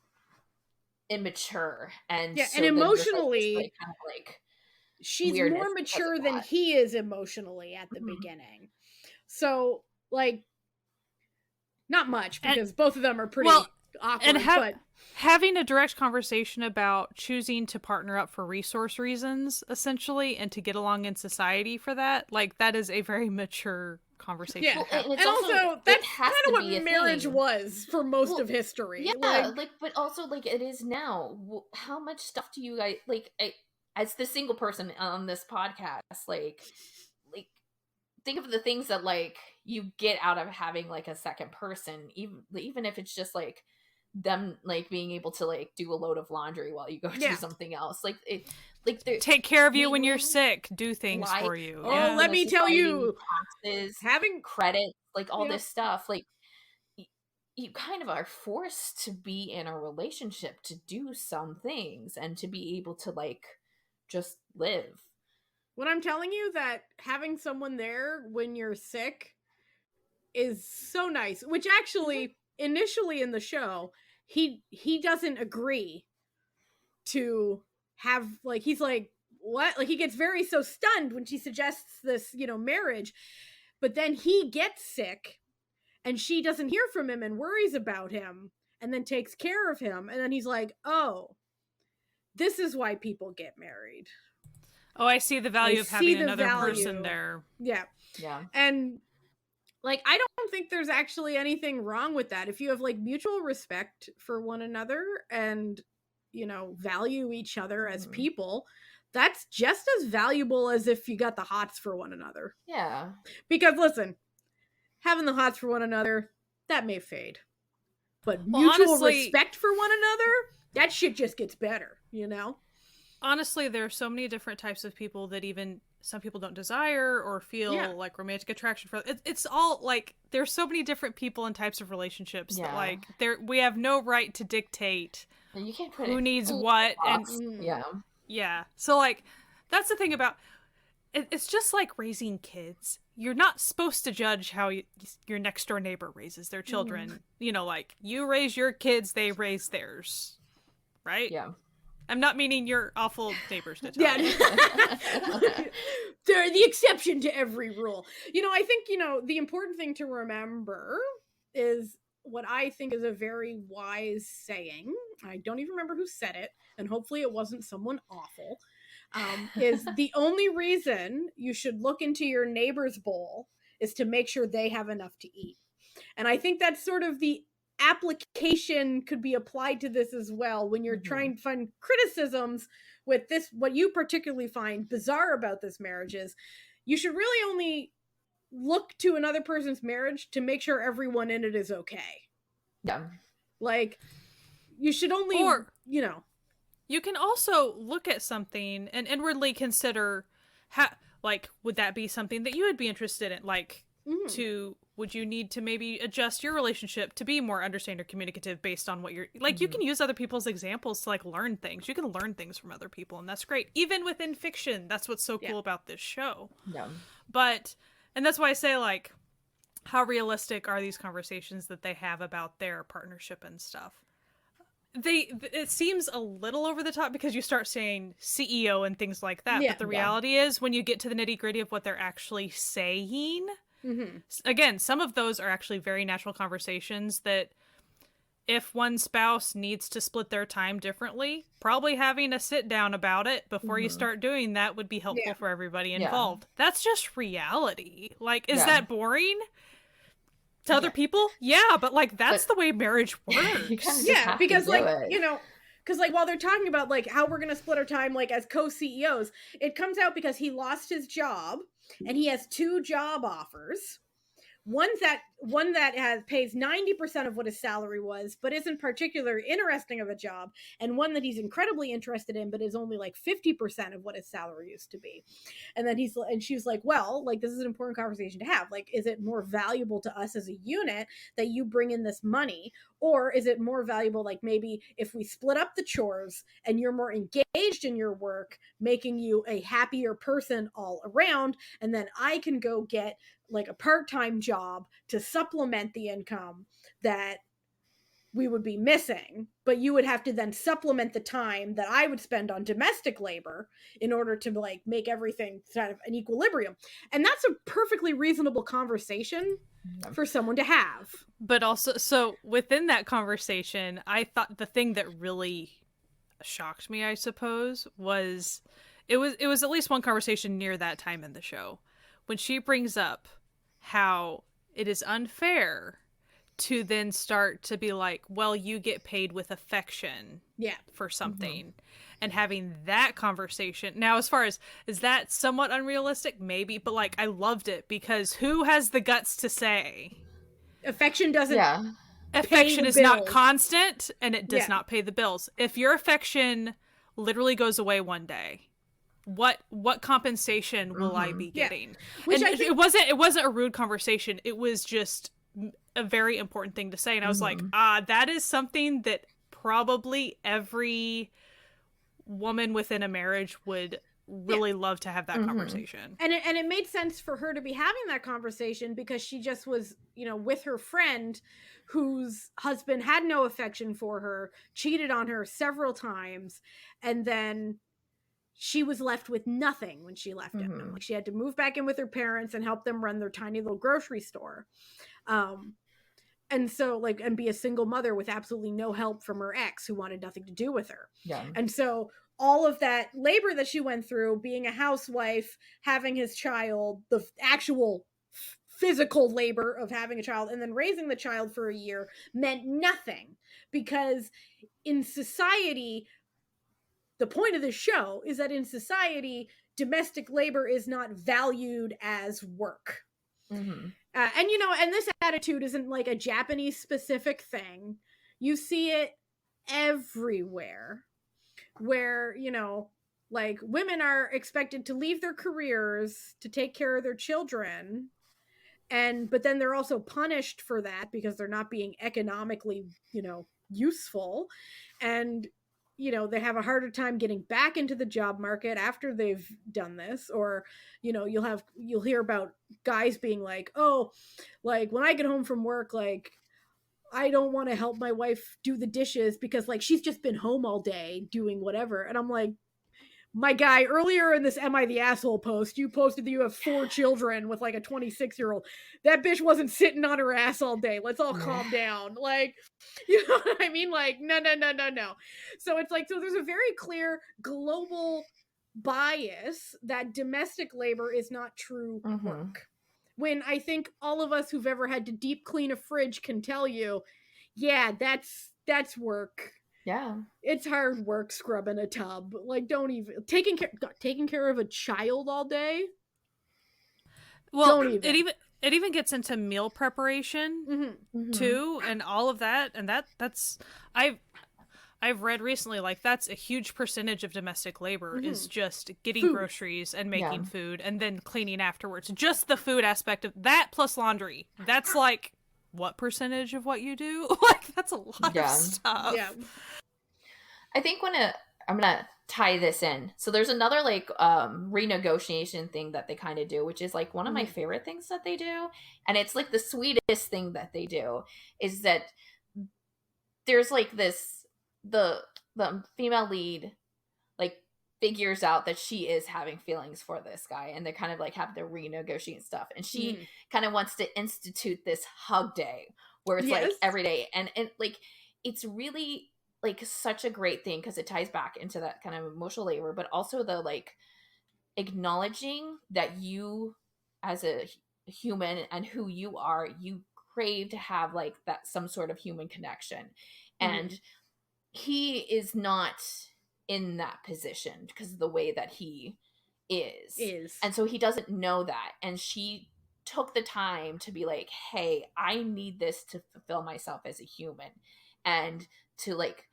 immature and and emotionally kind of like she's more mature than he is emotionally at the beginning. So like not much, because both of them are pretty awkward. And having a direct conversation about choosing to partner up for resource reasons, essentially, and to get along in society for that, like, that is a very mature conversation. Yeah, and also that's kind of what marriage was for most of history. Yeah, but also, like, it is now. How much stuff do you guys, like, as the single person on this podcast, like, think of the things that, like, you get out of having, like, a second person, even if it's just, like, them, like, being able to, like, do a load of laundry while you go do something else. Like, take care of you when you're sick, do things for you. Oh, let me tell you, taxes, having credit, like, all this stuff, like, you kind of are forced to be in a relationship to do some things and to be able to, like, just live. What I'm telling you, that having someone there when you're sick is so nice, which actually initially in the show, he doesn't agree to have, like, he's like, what? Like, he gets so stunned when she suggests this, marriage, but then he gets sick and she doesn't hear from him and worries about him and then takes care of him. And then he's like, oh, this is why people get married. Oh, I see the value of having another person there. Yeah. Yeah. And, like, I don't think there's actually anything wrong with that. If you have, like, mutual respect for one another and, value each other as people, that's just as valuable as if you got the hots for one another. Yeah. Because, listen, having the hots for one another, that may fade. But mutual respect for one another, that shit just gets better, Honestly, there are so many different types of people that even some people don't desire or feel like romantic attraction for. It's all like, there's so many different people and types of relationships that, like, we have no right to dictate you can't put who needs what. And yeah. So, like, that's the thing about it's just like raising kids. You're not supposed to judge how your next door neighbor raises their children. Like, you raise your kids, they raise theirs, right? Yeah. I'm not meaning you're awful neighbors, Natalia. They're the exception to every rule. I think, the important thing to remember is what I think is a very wise saying. I don't even remember who said it, and hopefully it wasn't someone awful. Is the only reason you should look into your neighbor's bowl is to make sure they have enough to eat. And I think that's sort of the application could be applied to this as well when you're trying to find criticisms with this. What you particularly find bizarre about this marriage is you should really only look to another person's marriage to make sure everyone in it is okay. Yeah. Like, you should only, you know. You can also look at something and inwardly consider how, like, would that be something that you would be interested in? Like, would you need to maybe adjust your relationship to be more understanding or communicative based on what you're, like, you can use other people's examples to, like, learn things. You can learn things from other people, and that's great. Even within fiction, that's what's so cool about this show. Yeah. But, and that's why I say, like, how realistic are these conversations that they have about their partnership and stuff? It seems a little over the top because you start saying CEO and things like that, but the reality is when you get to the nitty-gritty of what they're actually saying, again, some of those are actually very natural conversations that if one spouse needs to split their time differently, probably having a sit down about it before you start doing that would be helpful for everybody involved. That's just reality. Like, is that boring to other people? Yeah, but like that's the way marriage works. Yeah, because like, you know, because like while they're talking about like how we're gonna split our time like as co-CEOs, it comes out because he lost his job and he has 2 job offers. One that pays 90% of what his salary was, but isn't particularly interesting of a job, and one that he's incredibly interested in, but is only like 50% of what his salary used to be. And then she's like, well, like this is an important conversation to have. Like, is it more valuable to us as a unit that you bring in this money, or is it more valuable, like maybe if we split up the chores and you're more engaged in your work, making you a happier person all around, and then I can go get like a part-time job to supplement the income that we would be missing, but you would have to then supplement the time that I would spend on domestic labor in order to like make everything kind of an equilibrium. And that's a perfectly reasonable conversation for someone to have. But also, so within that conversation, I thought the thing that really shocked me, I suppose, was it was at least one conversation near that time in the show when she brings up how it is unfair to then start to be like, well, you get paid with affection for something, and having that conversation. Now, as far as, is that somewhat unrealistic? Maybe, but like, I loved it because who has the guts to say affection doesn't affection is not constant and it does not pay the bills? If your affection literally goes away one day, what compensation will I be getting? Which and it wasn't a rude conversation. It was just a very important thing to say. And I was like, that is something that probably every woman within a marriage would really love to have that conversation. And it made sense for her to be having that conversation because she just was, you know, with her friend whose husband had no affection for her, cheated on her several times, and then she was left with nothing when she left him. Like, she had to move back in with her parents and help them run their tiny little grocery store. And so like, and be a single mother with absolutely no help from her ex who wanted nothing to do with her. Yeah. And so all of that labor that she went through, being a housewife, having his child, the actual physical labor of having a child and then raising the child for a year meant nothing, because in society, the point of the show is that in society, domestic labor is not valued as work. And, you know, and this attitude isn't like a Japanese specific thing. You see it everywhere where, you know, like women are expected to leave their careers to take care of their children. But then they're also punished for that because they're not being economically, you know, useful. And, you know, they have a harder time getting back into the job market after they've done this. Or, you know, you'll hear about guys being like, oh, like when I get home from work, like I don't want to help my wife do the dishes because like she's just been home all day doing whatever. And I'm like, my guy, earlier in this Am I the Asshole post, you posted that you have 4 children with like a 26-year-old. That bitch wasn't sitting on her ass all day. Let's all calm down. Like, you know what I mean? Like, no. So it's like, so there's a very clear global bias that domestic labor is not true work. When I think all of us who've ever had to deep clean a fridge can tell you, yeah, that's work. Yeah. It's hard work scrubbing a tub. Like, don't even taking care of a child all day. Well, don't even. It even gets into meal preparation too, and all of that, and that's I've read recently, like, that's a huge percentage of domestic labor is just getting groceries and making food and then cleaning afterwards. Just the food aspect of that plus laundry. That's like what percentage of what you do? Like, that's a lot of stuff. Yeah. I think I'm gonna tie this in. So there's another like renegotiation thing that they kind of do, which is like one of my favorite things that they do, and it's like the sweetest thing that they do is that there's like this the female lead like figures out that she is having feelings for this guy, and they kind of like have to renegotiate stuff, and she kind of wants to institute this hug day where it's like every day, and like it's really like such a great thing because it ties back into that kind of emotional labor, but also the like acknowledging that you as a human and who you are, you crave to have like that some sort of human connection, and he is not in that position because of the way that he is, and so he doesn't know that, and she took the time to be like, hey, I need this to fulfill myself as a human and to like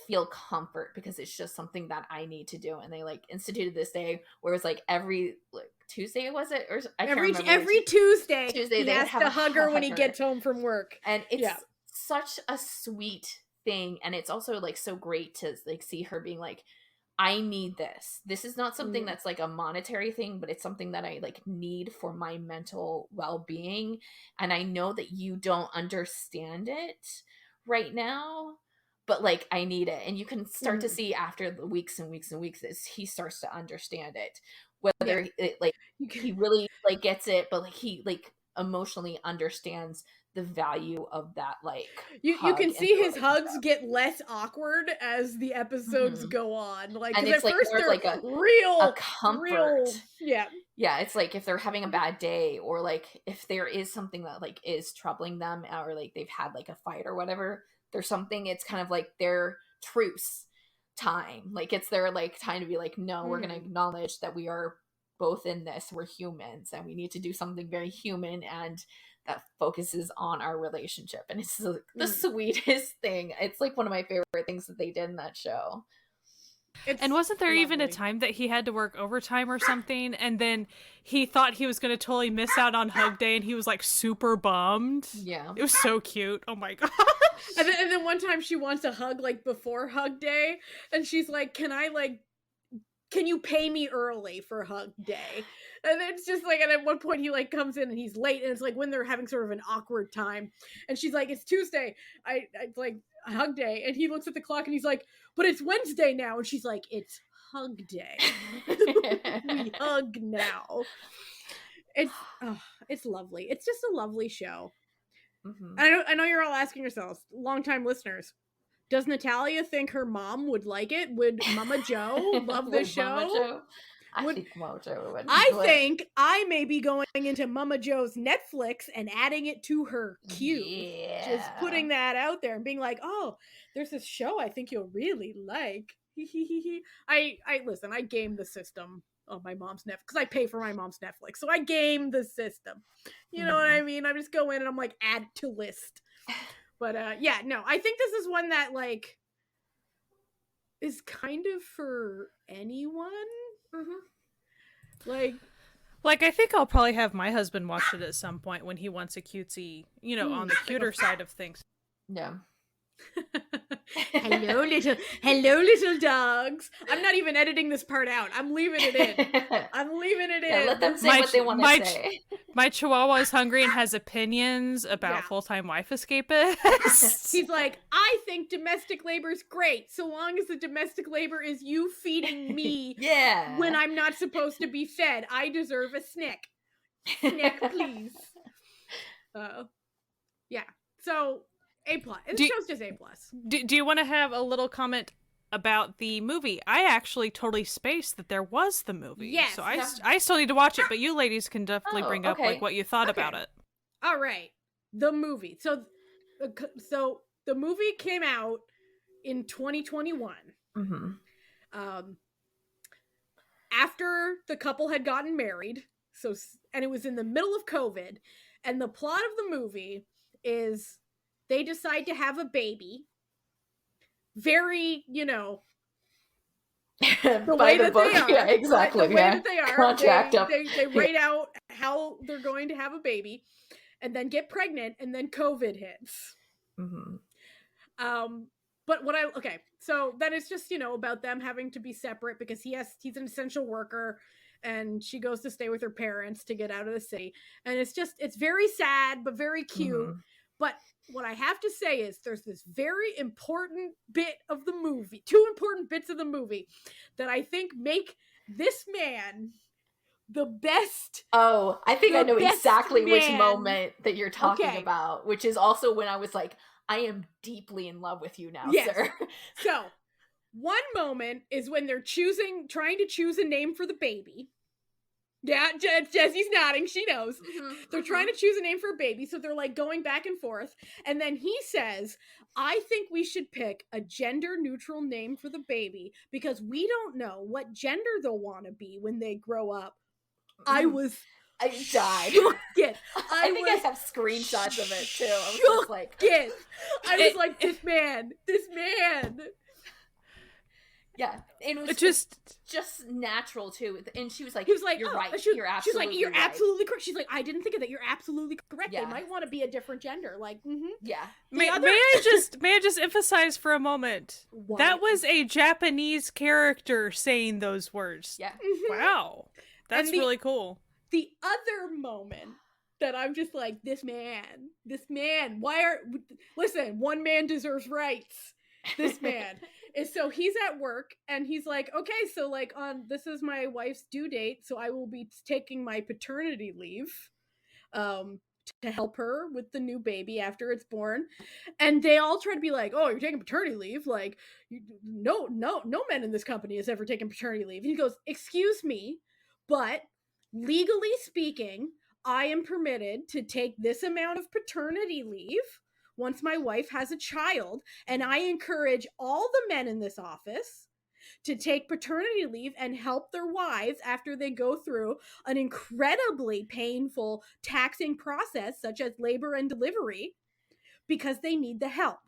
feel comfort because it's just something that I need to do. And they like instituted this day where it's like every like Tuesday, was it? Or I can't remember. Every Tuesday he has to hug her when he gets home from work. And it's such a sweet thing. And it's also like so great to like see her being like, I need this. This is not something that's like a monetary thing, but it's something that I like need for my mental well-being. And I know that you don't understand it right now, but like I need it. And you can start to see after the weeks and weeks and weeks as he starts to understand it, whether it like he really like gets it, but like he like emotionally understands the value of that. Like you can see his hugs get less awkward as the episodes go on, like, and it's at like first more they're like a comfort. Yeah, it's like if they're having a bad day, or like if there is something that like is troubling them, or like they've had like a fight or whatever, there's something, it's kind of like their truce time, like it's their like time to be like, no, we're gonna acknowledge that we are both in this, we're humans, and we need to do something very human and that focuses on our relationship. And it's the sweetest thing. It's like one of my favorite things that they did in that show. And wasn't there even a time that he had to work overtime or something, and then he thought he was going to totally miss out on hug day, and he was like super bummed? Yeah, it was so cute. Oh my gosh. And then one time she wants a hug like before hug day, and she's like, can you pay me early for hug day? And it's just like, and at one point he like comes in and he's late, and it's like when they're having sort of an awkward time, and she's like, it's Tuesday, I like hug day, and he looks at the clock and he's like, but it's Wednesday now, and she's like, it's hug day. We hug now. It's lovely. It's just a lovely show. I know you're all asking yourselves, longtime listeners, does Natalia think her mom would like it? Would Mama Joe love this show? I think Mama Joe would. I think I may be going into Mama Joe's Netflix and adding it to her queue. Yeah. Just putting that out there and being like, oh, there's this show I think you'll really like. I listen, I game the system on my mom's Netflix because I pay for my mom's Netflix. So I game the system. You know what I mean? I just go in and I'm like, add to list. But yeah, no, I think this is one that like is kind of for anyone. Like I think I'll probably have my husband watch it at some point when he wants a cutesy, you know, on the cuter side of things. Yeah. hello little dogs. I'm not even editing this part out. I'm leaving it in. Yeah, let them say what they want to say. My chihuahua is hungry and has opinions about full-time wife escapists. He's like, I think domestic labor is great so long as the domestic labor is you feeding me when I'm not supposed to be fed. I deserve a snack. Snack, please. Yeah. So A+. This show's just A+. Do you want to have a little comment about the movie? I actually totally spaced that there was the movie. Yes. So I still need to watch it, but you ladies can definitely bring up like what you thought about it. All right. The movie. So the movie came out in 2021. After the couple had gotten married, and it was in the middle of COVID, and the plot of the movie is they decide to have a baby. Very, the way that they are. Yeah, exactly. The way that they are. Contract up. They write out how they're going to have a baby and then get pregnant, and then COVID hits. But so then it's just, about them having to be separate because he's an essential worker and she goes to stay with her parents to get out of the city. And it's very sad, but very cute. But what I have to say is there's this very important bit of the movie, 2 important bits of the movie that I think make this man the best. Oh, I think I know exactly which moment that you're talking about, which is also when I was like, I am deeply in love with you now, sir. So, one moment is when they're trying to choose a name for the baby. Yeah, Jessie's nodding. She knows. They're trying to choose a name for a baby, so they're like going back and forth. And then he says, I think we should pick a gender-neutral name for the baby because we don't know what gender they'll want to be when they grow up. I died. I think I have screenshots of it too. I was like, this man. Yeah, and it was just natural too. And she was like, he was like, "You're right. You're absolutely right. absolutely correct." She's like, "I didn't think of that. You're absolutely correct. They might want to be a different gender." Like, yeah. May I just emphasize for a moment? What? That was a Japanese character saying those words. Yeah. Wow, that's really cool. The other moment that I'm just like, this man. Listen, one man deserves rights. This man. And so he's at work and he's like, okay, so like this is my wife's due date, so I will be taking my paternity leave to help her with the new baby after it's born. And they all try to be like, oh, you're taking paternity leave? Like, no man in this company has ever taken paternity leave. And he goes, excuse me, but legally speaking, I am permitted to take this amount of paternity leave once my wife has a child, and I encourage all the men in this office to take paternity leave and help their wives after they go through an incredibly painful, taxing process such as labor and delivery because they need the help.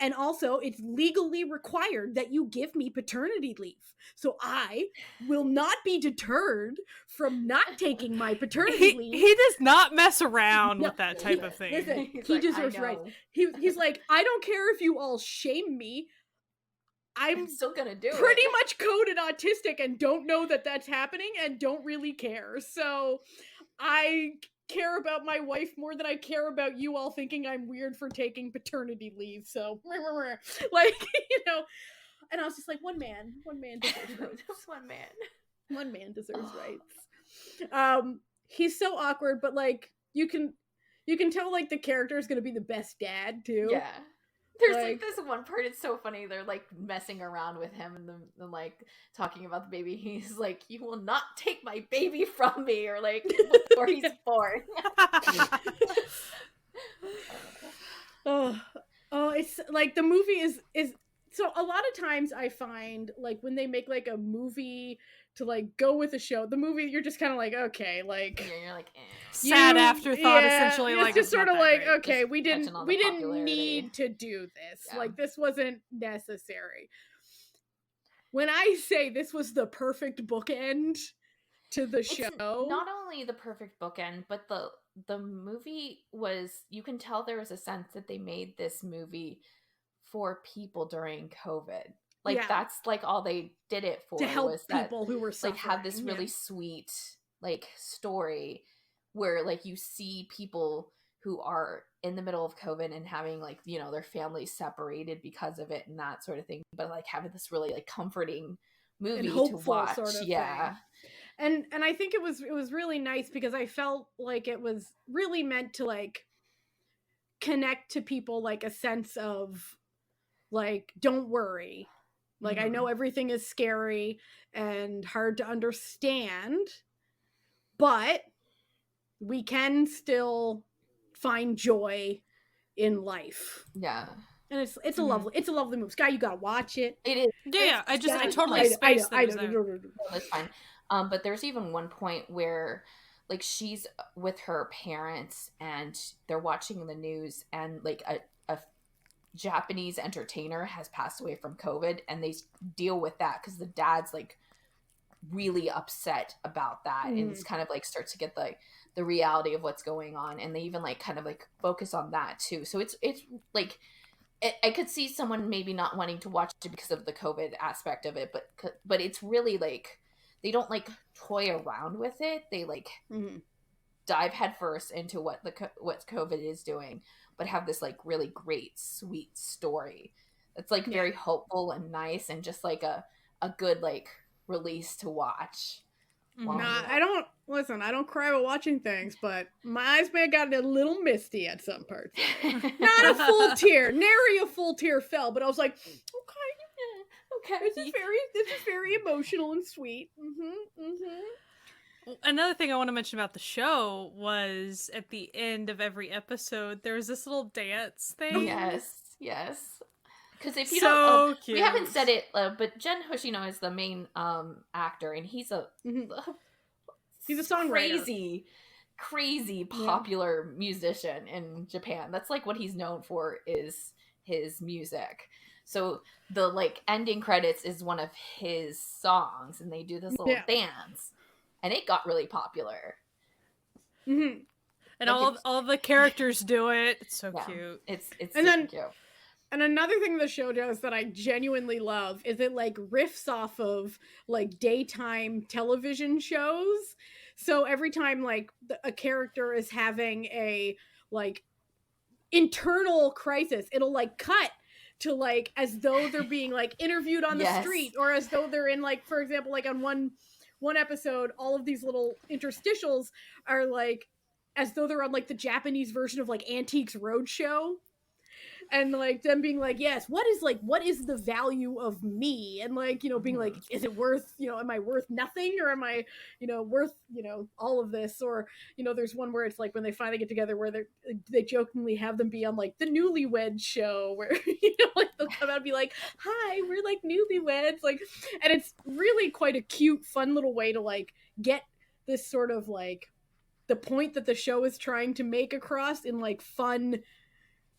And also, it's legally required that you give me paternity leave. So I will not be deterred from not taking my paternity leave. He does not mess around with that type of thing. Listen, he deserves rights. He's like, I don't care if you all shame me. I'm still gonna do pretty much coded autistic and don't know that that's happening and don't really care. So I care about my wife more than I care about you all thinking I'm weird for taking paternity leave. So like, and I was just like, one man deserves rights. One man deserves rights. He's so awkward, but like you can tell like the character is gonna be the best dad too. Yeah. There's like this one part, it's so funny. They're like messing around with him and like talking about the baby. He's like, you will not take my baby from me, or like before he's born. It's like the movie is so a lot of times I find like when they make like a movie to like go with a show, the movie you're just kind of like, okay, like you're like sad afterthought, essentially. It's like just sort of like, great. okay, we didn't need to do this. Yeah. Like this wasn't necessary. When I say this was the perfect bookend to the show, not only the perfect bookend, but the movie was, you can tell there was a sense that they made this movie for people during COVID. Like that's like all they did it for, to help was people who were suffering. Like have this really sweet like story where like you see people who are in the middle of COVID and having like, their families separated because of it and that sort of thing, but like having this really like comforting movie and hopeful to watch. Sort of thing. And I think it was really nice because I felt like it was really meant to like connect to people, like a sense of like, don't worry. Like, I know everything is scary and hard to understand, but we can still find joy in life. Yeah. And it's a lovely movie. Sky, you gotta watch it. It is. Yeah, I totally spaced that. That's fine. But there's even one point where, like, she's with her parents and they're watching the news, and like a Japanese entertainer has passed away from COVID, and they deal with that because the dad's like really upset about that, and it's kind of like starts to get the reality of what's going on, and they even like kind of like focus on that too. So it's like I could see someone maybe not wanting to watch it because of the COVID aspect of it, but it's really like they don't like toy around with it. They like dive headfirst into what COVID is doing, but have this like really great, sweet story that's like very hopeful and nice, and just like a good like release to watch. Nah, I don't cry while watching things, but my eyes may have gotten a little misty at some parts. Not a full tear. Nary a full tear fell, but I was like, okay. This is very emotional and sweet. Another thing I want to mention about the show was at the end of every episode, there was this little dance thing. Yes. Because if you don't, we haven't said it, but Jun Hoshino is the main actor, and he's a songwriter, crazy popular musician in Japan. That's like what he's known for, is his music. So the like ending credits is one of his songs, and they do this little dance, and it got really popular. And like all of the characters do it. It's so cute. It's super cute. And another thing the show does that I genuinely love is it like riffs off of like daytime television shows. So every time like a character is having a like internal crisis, it'll like cut to like as though they're being like interviewed on the street, or as though they're in like, for example, like on one episode, all of these little interstitials are like as though they're on like the Japanese version of like Antiques Roadshow. And like them being like, yes, what is the value of me? And like, you know, being like, is it worth, you know, am I worth nothing, or am I, you know, worth, you know, all of this? Or, you know, there's one where it's like when they finally get together, where they jokingly have them be on like the Newlywed Show, where, you know, like they'll come out and be like, hi, we're like newlyweds, like, and it's really quite a cute, fun little way to like get this sort of like the point that the show is trying to make across in like fun,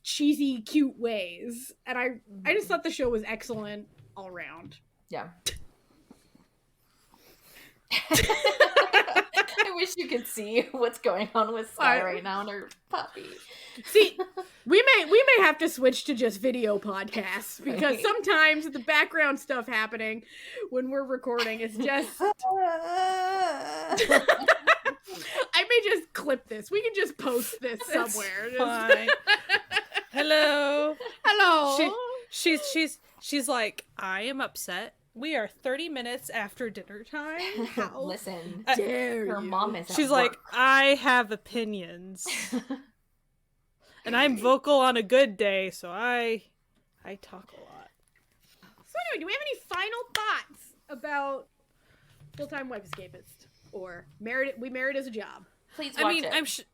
cheesy, cute ways. And I just thought the show was excellent all around. Yeah. I wish you could see what's going on with Sky right now and her puppy. See, we may have to switch to just video podcasts, because sometimes the background stuff happening when we're recording is just I may just clip this. We can just post this somewhere. Fine. Hello. She's like, I am upset. We are 30 minutes after dinner time. How Listen, dare her you? mom is. She's at like, work. I have opinions, and I'm vocal on a good day, so I talk a lot. So anyway, do we have any final thoughts about Full-Time Wife Escapist or We Married as a Job? Please watch it.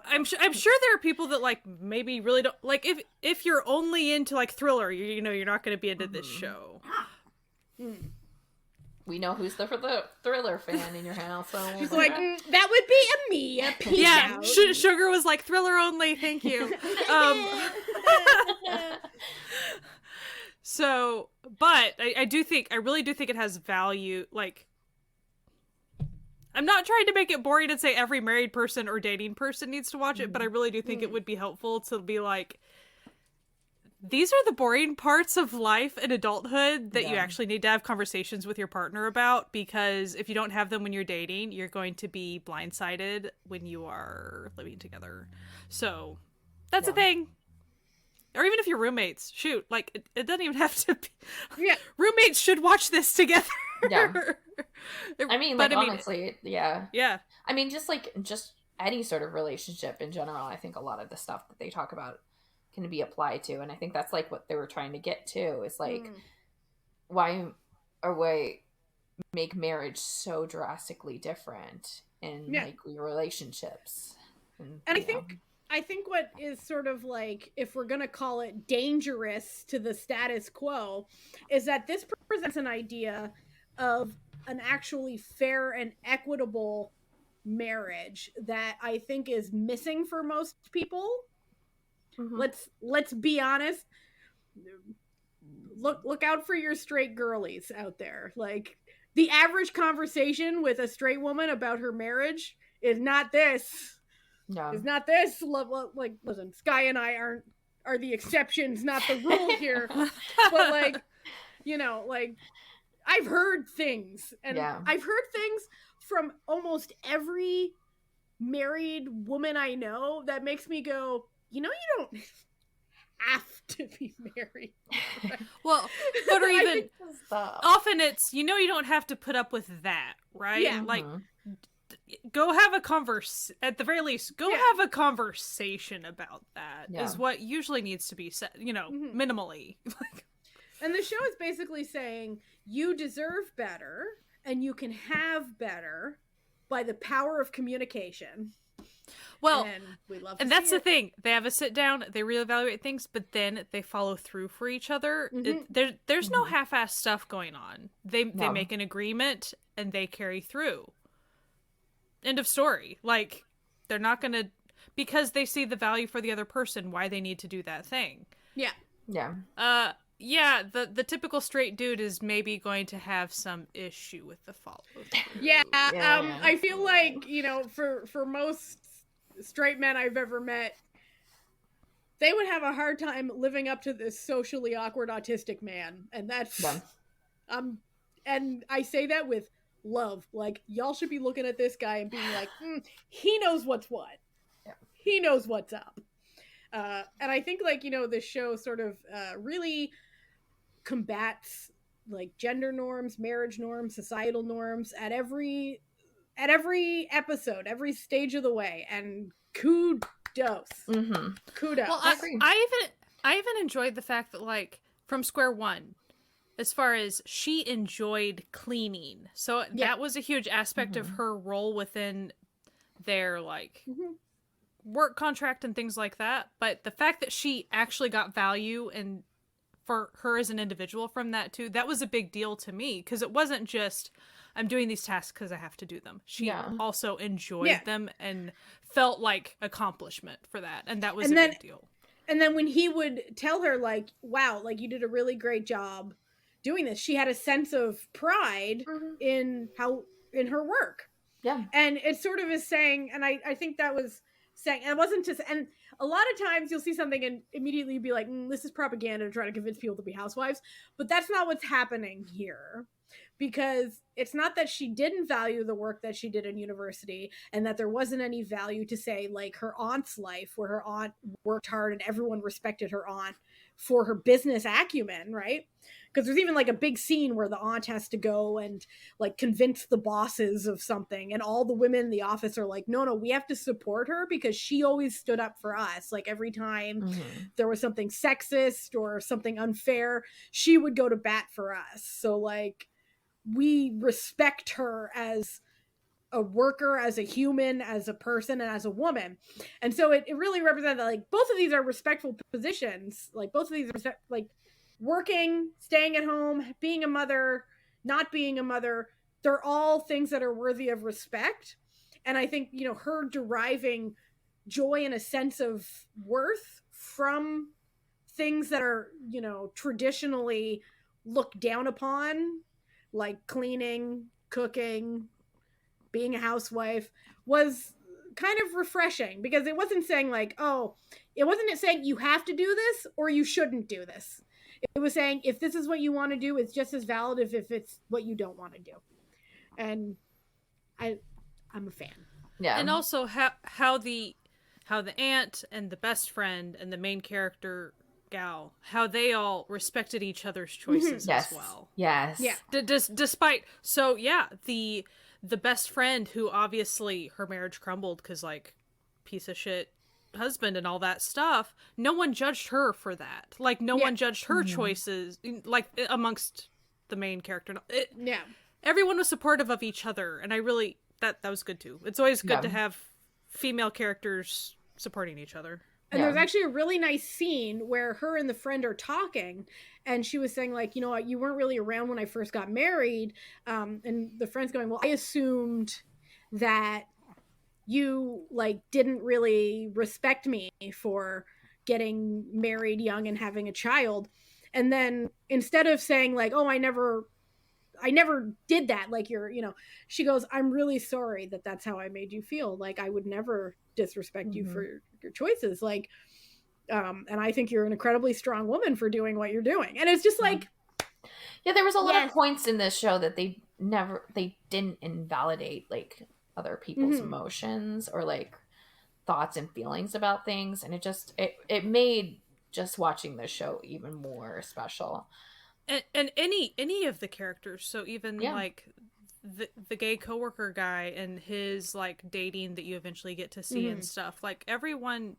I'm sure there are people that like maybe really don't like, if you're only into like thriller, you know, you're not going to be into this show. We know who's the thriller fan in your house. So she's like, that would be a me. A peace out. Sugar was like, thriller only, thank you. So, but I really do think it has value. Like, I'm not trying to make it boring and say every married person or dating person needs to watch it, but I really do think it would be helpful to be like, these are the boring parts of life and adulthood that you actually need to have conversations with your partner about, because if you don't have them when you're dating, you're going to be blindsided when you are living together. So that's a thing. Or even if you're roommates, shoot, like it doesn't even have to be. Yeah, roommates should watch this together. Yeah. Honestly, yeah. I mean, just any sort of relationship in general, I think a lot of the stuff that they talk about can be applied to, and I think that's like what they were trying to get to. Is like, why make marriage so drastically different in like your relationships? And I think I think what is sort of like, if we're gonna call it dangerous to the status quo, is that this presents an idea of an actually fair and equitable marriage that I think is missing for most people. Mm-hmm. Let's be honest. Look out for your straight girlies out there. Like, the average conversation with a straight woman about her marriage is not this. Yeah. It's not this. Like, listen, Sky and I are the exceptions, not the rule here. But like, you know, like, I've heard things, and I've heard things from almost every married woman I know that makes me go, you know, you don't have to be married. Well, but or even often it's, you know, you don't have to put up with that, right? Yeah. Like, go have a at the very least, go have a conversation about that is what usually needs to be said, you know, minimally. And the show is basically saying you deserve better and you can have better by the power of communication. Well, and we love and that's the thing. They have a sit down, they reevaluate things, but then they follow through for each other. There's no half-assed stuff going on. They make an agreement and they carry through. End of story. Like, they're not going to, because they see the value for the other person, why they need to do that thing. Yeah. Yeah. The typical straight dude is maybe going to have some issue with the follow through. Yeah. I feel like, you know, for most straight men I've ever met, they would have a hard time living up to this socially awkward autistic man. And that's, and I say that with love. Like, y'all should be looking at this guy and being like, he knows what's what. Yeah. He knows what's up. And I think, like, you know, this show sort of really combats, like, gender norms, marriage norms, societal norms at every episode, every stage of the way. And kudos. Kudos. Well, I even enjoyed the fact that, like, from square one, as far as she enjoyed cleaning. So that was a huge aspect of her role within their, like, work contract and things like that. But the fact that she actually got value and for her as an individual from that too, that was a big deal to me, because it wasn't just, I'm doing these tasks because I have to do them. She also enjoyed them and felt like accomplishment for that. And that was a big deal. And then when he would tell her, like, wow, like, you did a really great job doing this, she had a sense of pride in her work. Yeah. And it sort of is saying, and I think that was saying, and it wasn't just, and a lot of times you'll see something and immediately be like, this is propaganda to try to convince people to be housewives. But that's not what's happening here. Because it's not that she didn't value the work that she did in university and that there wasn't any value to, say, like, her aunt's life, where her aunt worked hard and everyone respected her aunt for her business acumen, right? Because there's even, like, a big scene where the aunt has to go and, like, convince the bosses of something, and all the women in the office are like, no, we have to support her because she always stood up for us. Like, every time there was something sexist or something unfair, she would go to bat for us. So, like, we respect her as a worker, as a human, as a person, and as a woman. And so it really represented that, like, both of these are respectful positions. Like, both of these are like, working, staying at home, being a mother, not being a mother. They're all things that are worthy of respect. And I think, you know, her deriving joy and a sense of worth from things that are, you know, traditionally looked down upon, like cleaning, cooking, being a housewife, was kind of refreshing, because it wasn't saying, like, it wasn't saying you have to do this or you shouldn't do this. It was saying, if this is what you want to do, it's just as valid as if it's what you don't want to do. And I'm a fan. Yeah. And also how the aunt and the best friend and the main character gal, how they all respected each other's choices as well. Yes. Yeah. Despite, so yeah, the best friend, who obviously her marriage crumbled because, like, piece of shit husband and all that stuff, no one judged her for that. Like, no one judged her choices, like, amongst the main character. Everyone was supportive of each other, and I really, that was good too. It's always good to have female characters supporting each other. And there's actually a really nice scene where her and the friend are talking, and she was saying, like, you know, you weren't really around when I first got married. And the friend's going, well, I assumed that you, like, didn't really respect me for getting married young and having a child. And then instead of saying, like, oh, I never did that, like, you're, you know, she goes, I'm really sorry that that's how I made you feel. Like, I would never disrespect you for your choices. Like, and I think you're an incredibly strong woman for doing what you're doing. And it's just like, yeah, there was a lot of points in this show that they didn't invalidate, like, other people's emotions or, like, thoughts and feelings about things. And it made just watching the show even more special. And any of the characters, so even like the gay coworker guy and his, like, dating that you eventually get to see and stuff, like, everyone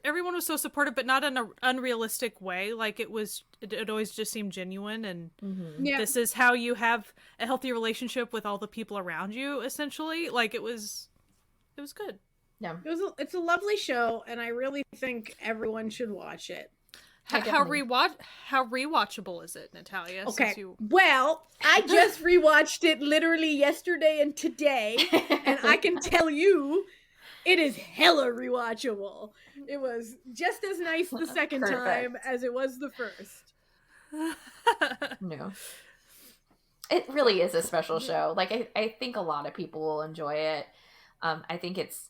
was so supportive, but not in an unrealistic way. Like, it always just seemed genuine, and this is how you have a healthy relationship with all the people around you, essentially. Like, it was good. Yeah, it's a lovely show, and I really think everyone should watch it. How rewatchable is it, Natalia? Okay. Well, I just rewatched it literally yesterday and today, and I can tell you, it is hella rewatchable. It was just as nice the second time as it was the first. No. It really is a special show. Like, I think a lot of people will enjoy it. I think it's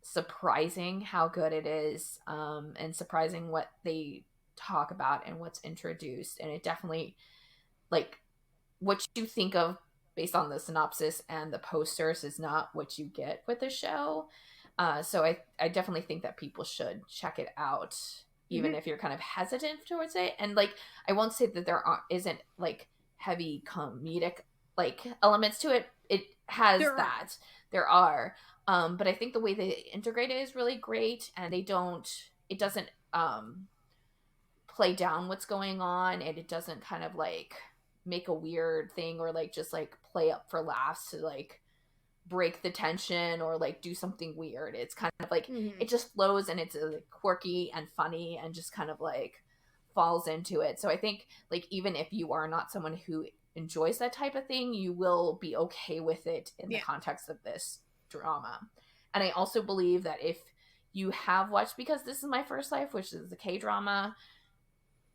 surprising how good it is, and surprising what they talk about and what's introduced. And it definitely, like, what you think of based on the synopsis and the posters is not what you get with the show. So I definitely think that people should check it out, even if you're kind of hesitant towards it. And, like, I won't say that isn't, like, heavy comedic, like, elements to it. It has there are. But I think the way they integrate it is really great, and it doesn't play down what's going on, and it doesn't kind of, like, make a weird thing or, like, just, like, play up for laughs to, like, break the tension or, like, do something weird. It's kind of like it just flows, and it's like, quirky and funny and just kind of, like, falls into it. So I think, like, even if you are not someone who enjoys that type of thing, you will be okay with it in the context of this drama. And I also believe that if you have watched Because This Is My First Life, which is the K-drama,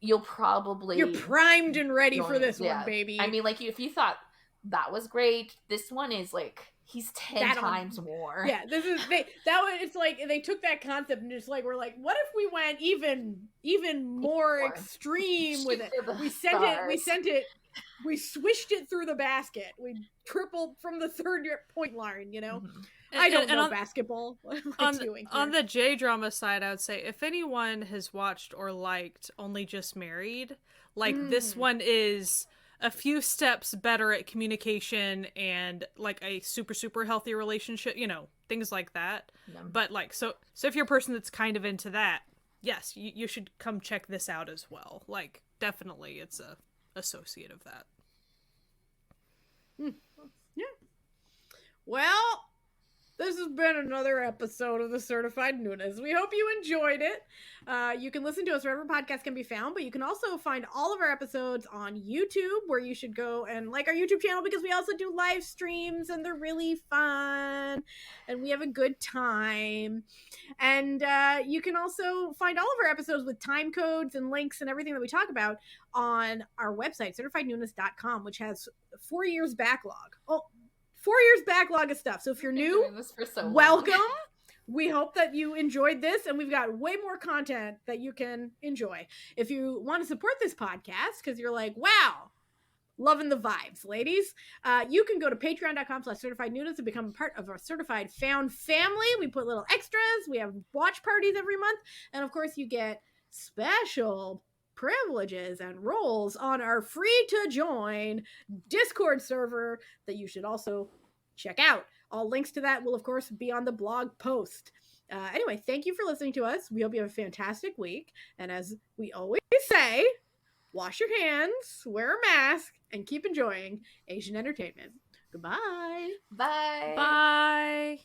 you're primed and ready for this one, baby. I mean, like, if you thought that was great, this one is, like, he's 10 times more. Yeah, it's like they took that concept and just, like, we're like, what if we went even more extreme with it? We swished it through the basket. We tripled from the third point line, you know? I don't know basketball. On the J-drama side, I would say, if anyone has watched or liked Only Just Married, like, this one is a few steps better at communication and, like, a super, super healthy relationship, you know, things like that. Yeah. But, like, so if you're a person that's kind of into that, yes, you should come check this out as well. Like, definitely it's a associate of that. Yeah. Well, this has been another episode of the Certified Nunas. We hope you enjoyed it. You can listen to us wherever podcasts can be found, but you can also find all of our episodes on YouTube, where you should go and like our YouTube channel, because we also do live streams and they're really fun and we have a good time. And you can also find all of our episodes with time codes and links and everything that we talk about on our website, certifiednunas.com, which has 4 years backlog. 4 years backlog of stuff. So if you're new, welcome. We hope that you enjoyed this, and we've got way more content that you can enjoy. If you want to support this podcast because you're like, wow, loving the vibes, ladies, you can go to patreon.com/certifiednunas to become a part of our Certified Found family. We put little extras. We have watch parties every month. And of course, you get special privileges and roles on our free to join Discord server that you should also check out. All links to that will of course be on the blog post. Anyway, thank you for listening to us. We hope you have a fantastic week, and as we always say, wash your hands, wear a mask, and keep enjoying Asian entertainment. Goodbye. Bye. Bye.